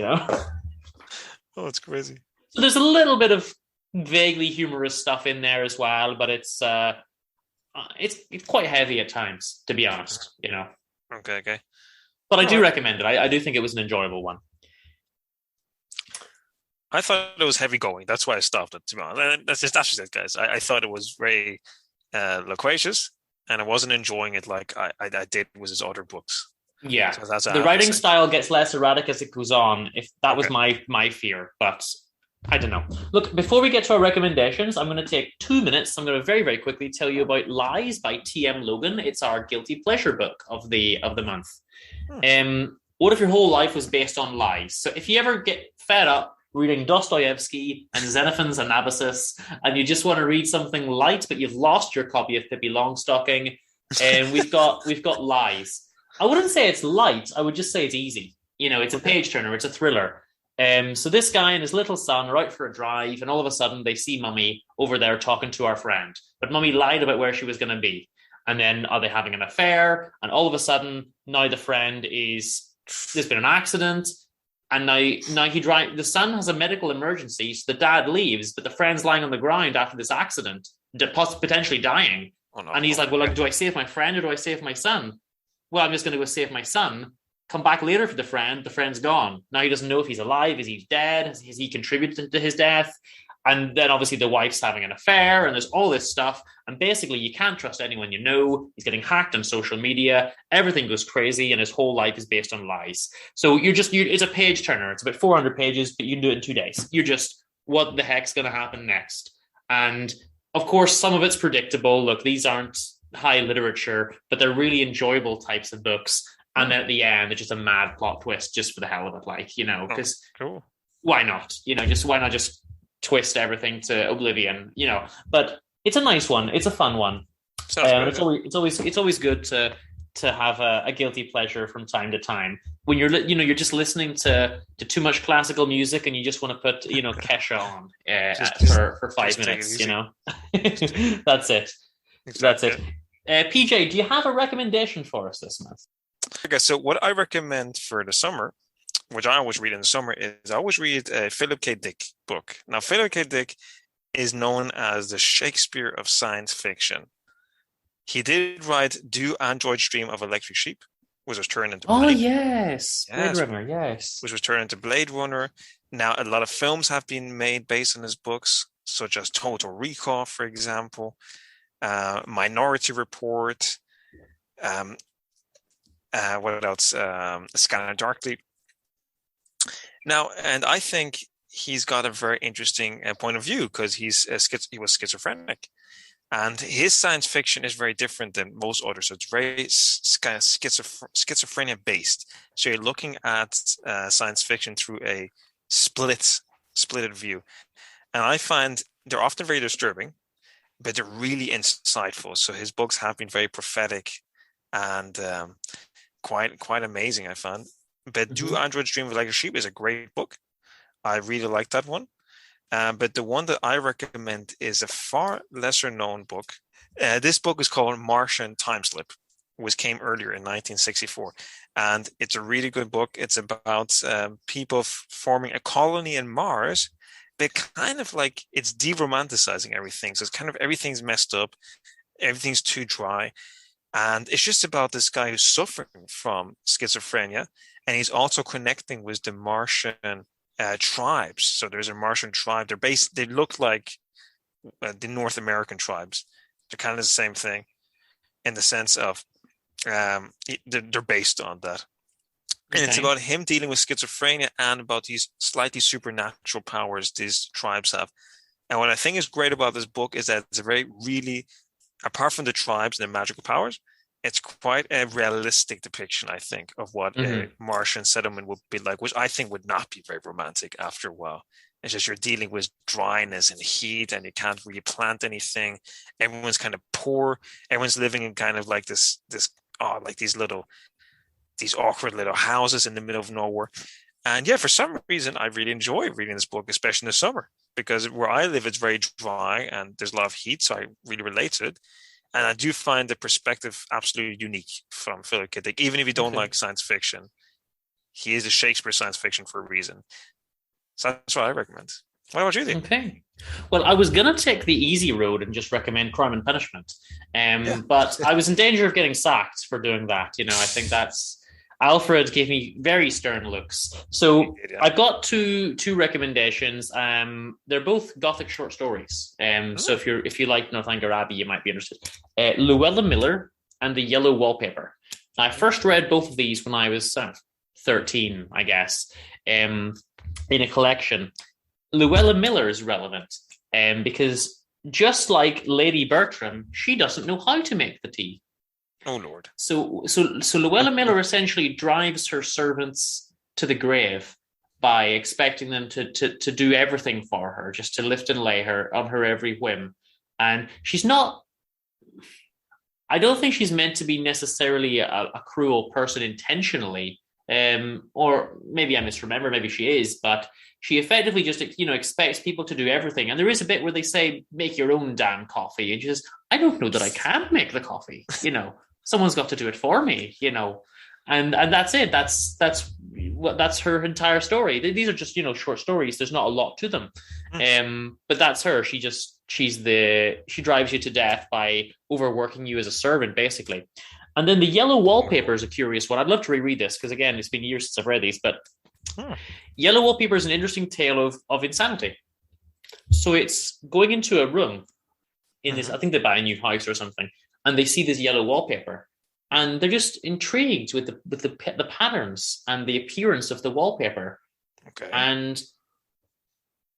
Speaker 3: Oh, it's crazy.
Speaker 2: So there's a little bit of vaguely humorous stuff in there as well, but it's quite heavy at times, to be honest,
Speaker 3: Okay.
Speaker 2: But I do recommend it. I do think it was an enjoyable one.
Speaker 3: I thought it was heavy going. That's why I stopped it, to be honest. That's just it, guys. I thought it was very loquacious, and I wasn't enjoying it like I did with his other books.
Speaker 2: Yeah. So the writing style gets less erratic as it goes on. If that was my fear, but I don't know. Look, before we get to our recommendations, I'm going to take 2 minutes. I'm going to very, very quickly tell you about Lies by T.M. Logan. It's our guilty pleasure book of the month. What if your whole life was based on lies? So if you ever get fed up reading Dostoyevsky and Xenophon's Anabasis, and you just want to read something light, but you've lost your copy of Pippi Longstocking, and we've got Lies. I wouldn't say it's light. I would just say it's easy. It's a page turner. It's a thriller. So this guy and his little son are out for a drive, and all of a sudden they see Mummy over there talking to our friend. But Mummy lied about where she was going to be. And then are they having an affair? And all of a sudden, now the friend there's been an accident, and now the son has a medical emergency, so the dad leaves, but the friend's lying on the ground after this accident, potentially dying. Oh, no. And he's like, well, do I save my friend or do I save my son? Well, I'm just going to go save my son. Come back later for the friend's gone. Now he doesn't know if he's alive, is he dead, has he contributed to his death? And then obviously the wife's having an affair, and there's all this stuff. And basically you can't trust anyone you know. He's getting hacked on social media. Everything goes crazy, and his whole life is based on lies. So it's a page turner. It's about 400 pages, but you can do it in 2 days. You're just, what the heck's going to happen next? And of course, some of it's predictable. Look, these aren't high literature, but they're really enjoyable types of books. And then at the end, it's just a mad plot twist just for the hell of it. Like, because
Speaker 3: cool.
Speaker 2: Why not? Why not just twist everything to oblivion, but it's a nice one. It's a fun one. It's always good to have a guilty pleasure from time to time when you're just listening to too much classical music and you just want to put Kesha on for 5 minutes. That's it. Exactly. That's it. PJ, do you have a recommendation for us this month?
Speaker 3: Okay, so what I recommend for the summer, which I always read in the summer, is I always read a Philip K. Dick book. Now, Philip K. Dick is known as the Shakespeare of science fiction. He did write Do Androids Dream of Electric Sheep, which was turned into
Speaker 2: Blade Runner, yes.
Speaker 3: Which was turned into Blade Runner. Now, a lot of films have been made based on his books, such as Total Recall, for example, Minority Report, what else? Scanner Darkly. Now, and I think he's got a very interesting point of view because he was schizophrenic, and his science fiction is very different than most authors. So it's very kind of schizophrenia based. So you're looking at science fiction through a splitted view, and I find they're often very disturbing, but they're really insightful. So his books have been very prophetic and quite amazing, I found. But Do Androids Dream of Electric Sheep is a great book. I really like that one. But the one that I recommend is a far lesser known book. This book is called Martian Timeslip, which came earlier in 1964. And it's a really good book. It's about people forming a colony in Mars, but kind of like it's de-romanticizing everything. So it's kind of everything's messed up. Everything's too dry. And it's just about this guy who's suffering from schizophrenia. And he's also connecting with the Martian tribes. So there's a Martian tribe. They look like the North American tribes. They're kind of the same thing in the sense of they're based on that. And it's about him dealing with schizophrenia and about these slightly supernatural powers these tribes have. And what I think is great about this book is that it's a very really, apart from the tribes and the magical powers, it's quite a realistic depiction, I think, of what a Martian settlement would be like, which I think would not be very romantic after a while. It's just you're dealing with dryness and heat, and you can't really plant anything. Everyone's kind of poor. Everyone's living in kind of like these awkward little houses in the middle of nowhere. And yeah, for some reason, I really enjoy reading this book, especially in the summer, because where I live, it's very dry and there's a lot of heat, so I really relate to it. And I do find the perspective absolutely unique from Philip K. Dick. Even if you don't like science fiction, he is a Shakespeare science fiction for a reason. So that's what I recommend. What about you, think?
Speaker 2: Okay. Well, I was going to take the easy road and just recommend Crime and Punishment. But I was in danger of getting sacked for doing that. I think that's... Alfred gave me very stern looks. So I've got two recommendations. They're both Gothic short stories. So if you like Northanger Abbey, you might be interested. Llewellyn Miller and the Yellow Wallpaper. I first read both of these when I was 13, I guess, in a collection. Llewellyn Miller is relevant because just like Lady Bertram, she doesn't know how to make the tea.
Speaker 3: Oh, Lord. So
Speaker 2: Llewellyn Miller essentially drives her servants to the grave by expecting them to do everything for her, just to lift and lay her on her every whim. And she's not... I don't think she's meant to be necessarily a cruel person intentionally, or maybe I misremember, maybe she is, but she effectively just, expects people to do everything. And there is a bit where they say, make your own damn coffee. And she says, I don't know that I can make the coffee, Someone's got to do it for me, and that's it. That's her entire story. These are just short stories. There's not a lot to them, but that's her. She drives you to death by overworking you as a servant, basically. And then the Yellow Wallpaper is a curious one. I'd love to reread this because again, it's been years since I've read these. But Yellow Wallpaper is an interesting tale of insanity. So it's going into a room in this, I think they buy a new house or something, and they see this yellow wallpaper, and they're just intrigued with the patterns and the appearance of the wallpaper.
Speaker 3: Okay.
Speaker 2: And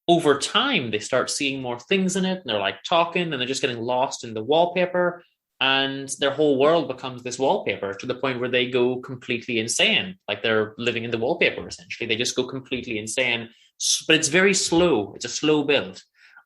Speaker 2: over time, they start seeing more things in it, and they're like talking, and they're just getting lost in the wallpaper, and their whole world becomes this wallpaper to the point where they go completely insane. Like they're living in the wallpaper, essentially. They just go completely insane, but it's very slow. It's a slow build.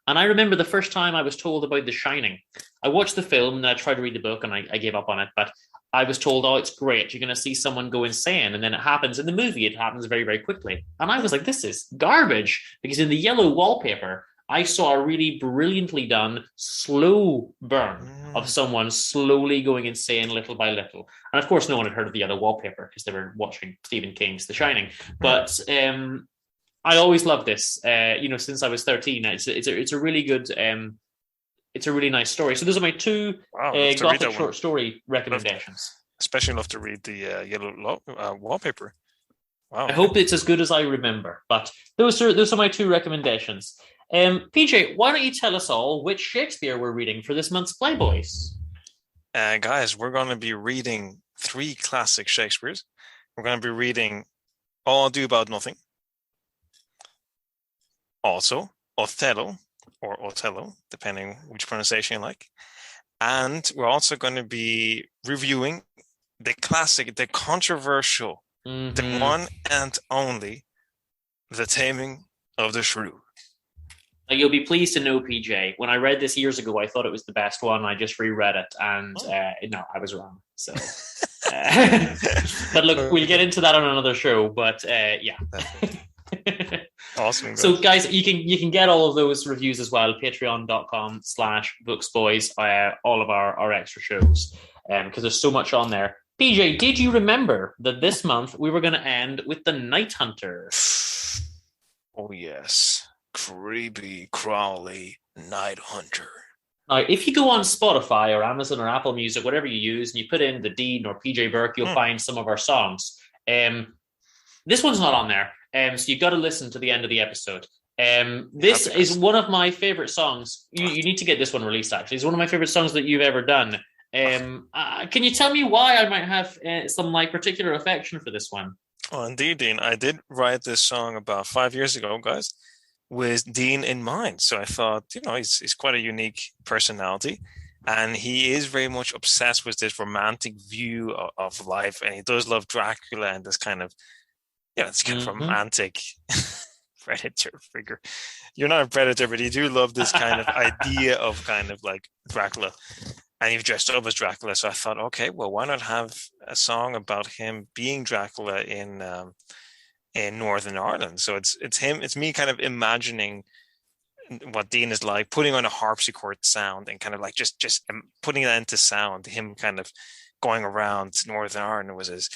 Speaker 2: And I remember the first time I was told about The Shining. I watched the film and I tried to read the book and I gave up on it, but I was told, oh, it's great. You're going to see someone go insane. And then it happens in the movie. It happens very, very quickly. And I was like, this is garbage. Because in the Yellow Wallpaper, I saw a really brilliantly done slow burn of someone slowly going insane little by little. And of course, no one had heard of the Yellow Wallpaper because they were watching Stephen King's The Shining. But I always loved this. Since I was 13, it's a really good... it's a really nice story. So those are my two Gothic short story recommendations.
Speaker 3: Especially love to read the Yellow Wallpaper. Wow.
Speaker 2: I hope it's as good as I remember. But those are my two recommendations. PJ, why don't you tell us all which Shakespeare we're reading for this month's Playboys?
Speaker 3: Guys, we're going to be reading 3 classic Shakespeares. We're going to be reading All Ado About Nothing. Also, Othello, or Othello, depending which pronunciation you like. And we're also going to be reviewing the classic, the controversial, the one and only, The Taming of the Shrew.
Speaker 2: Now, you'll be pleased to know, PJ, when I read this years ago, I thought it was the best one. I just reread it, and no, I was wrong. So, but look, we'll get into that on another show. But yeah.
Speaker 3: Awesome.
Speaker 2: So guys, you can get all of those reviews as well, patreon.com/booksboys, all of our extra shows, because there's so much on there. PJ, did you remember that this month we were going to end with The Night Hunter?
Speaker 3: Oh yes, creepy crawly Night Hunter.
Speaker 2: Now, if you go on Spotify or Amazon or Apple Music, whatever you use, and you put in the Dean or PJ Burke, you'll find some of our songs. This one's not on there. So you've got to listen to the end of the episode. This is one of my favorite songs. You need to get this one released, actually. It's one of my favorite songs that you've ever done. Can you tell me why I might have some particular affection for this one?
Speaker 3: Oh, indeed, Dean. I did write this song about 5 years ago, guys, with Dean in mind. So I thought, he's quite a unique personality. And he is very much obsessed with this romantic view of life. And he does love Dracula and this kind of, it's kind of romantic predator figure. You're not a predator, but you do love this kind of idea of kind of like Dracula. And you've dressed up as Dracula. So I thought, okay, well, why not have a song about him being Dracula in Northern Ireland? So it's me kind of imagining what Dean is like, putting on a harpsichord sound and kind of like just putting that into sound, him kind of going around Northern Ireland was his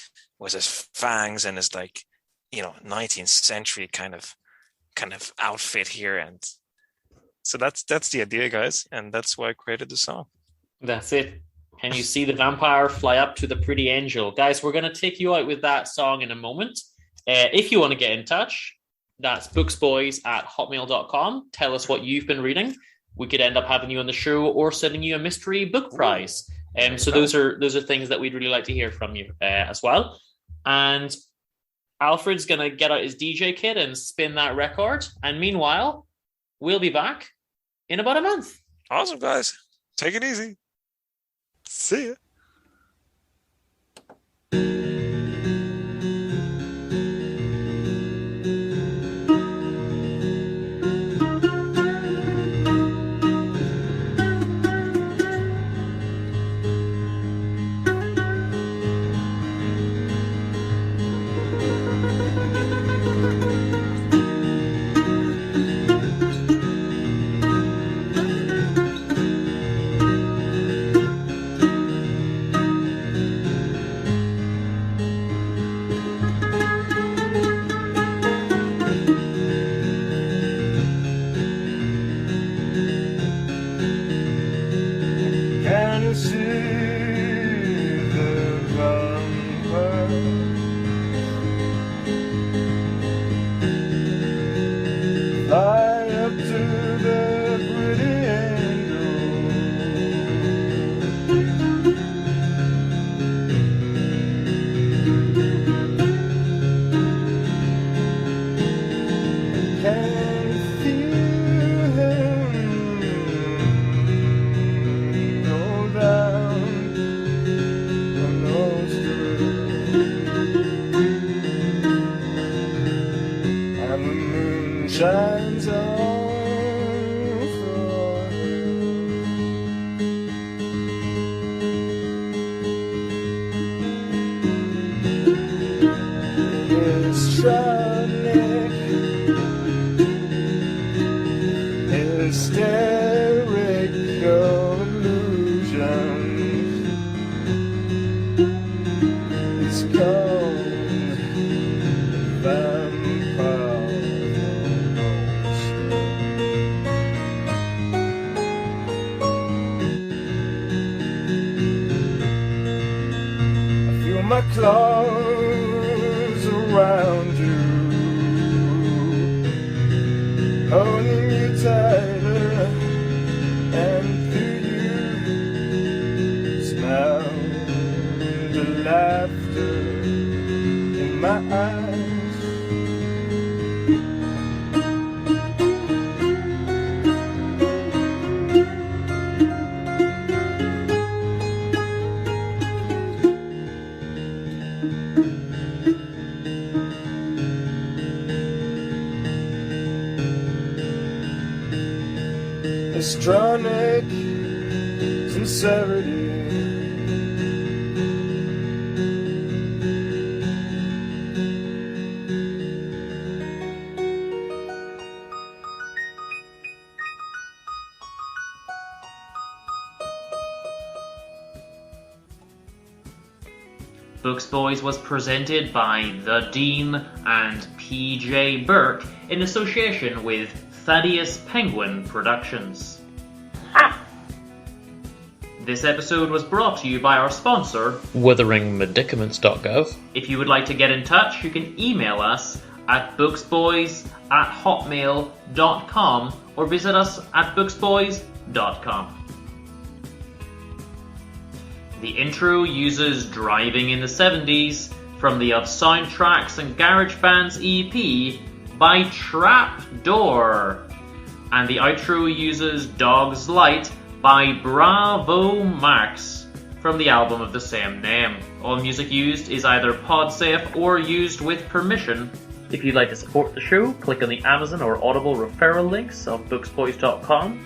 Speaker 3: fangs and his 19th century kind of outfit here. And so that's the idea, guys. And that's why I created the song.
Speaker 2: That's it. Can you see the vampire fly up to the pretty angel? Guys, we're going to take you out with that song in a moment. If you want to get in touch, that's booksboys@hotmail.com. Tell us what you've been reading. We could end up having you on the show or sending you a mystery book prize. So those are things that we'd really like to hear from you as well. And Alfred's going to get out his DJ kit and spin that record. And meanwhile, we'll be back in about a month.
Speaker 3: Awesome, guys. Take it easy. See ya.
Speaker 5: Fly up to the claws around you, holding you tighter, and through you smell the laughter in my eyes. Estronic sincerity.
Speaker 2: Books Boys was presented by The Dean and P.J. Burke in association with Thaddeus Penguin Productions. This episode was brought to you by our sponsor,
Speaker 6: witheringmedicaments.gov.
Speaker 2: If you would like to get in touch, you can email us at booksboys@hotmail.com or visit us at booksboys.com. The intro uses Driving in the 70s from the Of Soundtracks and Garage Bands EP by Trapdoor. And the outro uses Dog's Light by Bravo Max from the album of the same name. All music used is either pod-safe or used with permission. If you'd like to support the show, click on the Amazon or Audible referral links on booksboys.com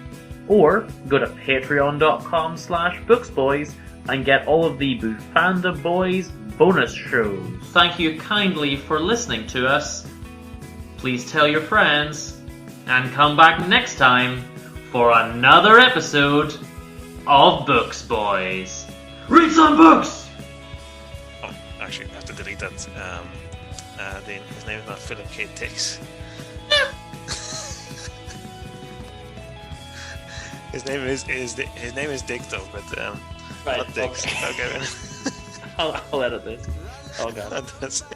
Speaker 2: or go to patreon.com/booksboys and get all of the Bufanda Boys bonus shows. Thank you kindly for listening to us. Please tell your friends, and come back next time for another episode of Books Boys. Read some books!
Speaker 3: Oh, actually, I have to delete that. His name is not Philip K. Dix. His name is Dick though, but
Speaker 2: right,
Speaker 3: not Dix.
Speaker 2: Okay.
Speaker 3: Okay.
Speaker 2: I'll edit this. Oh god.
Speaker 3: That's it.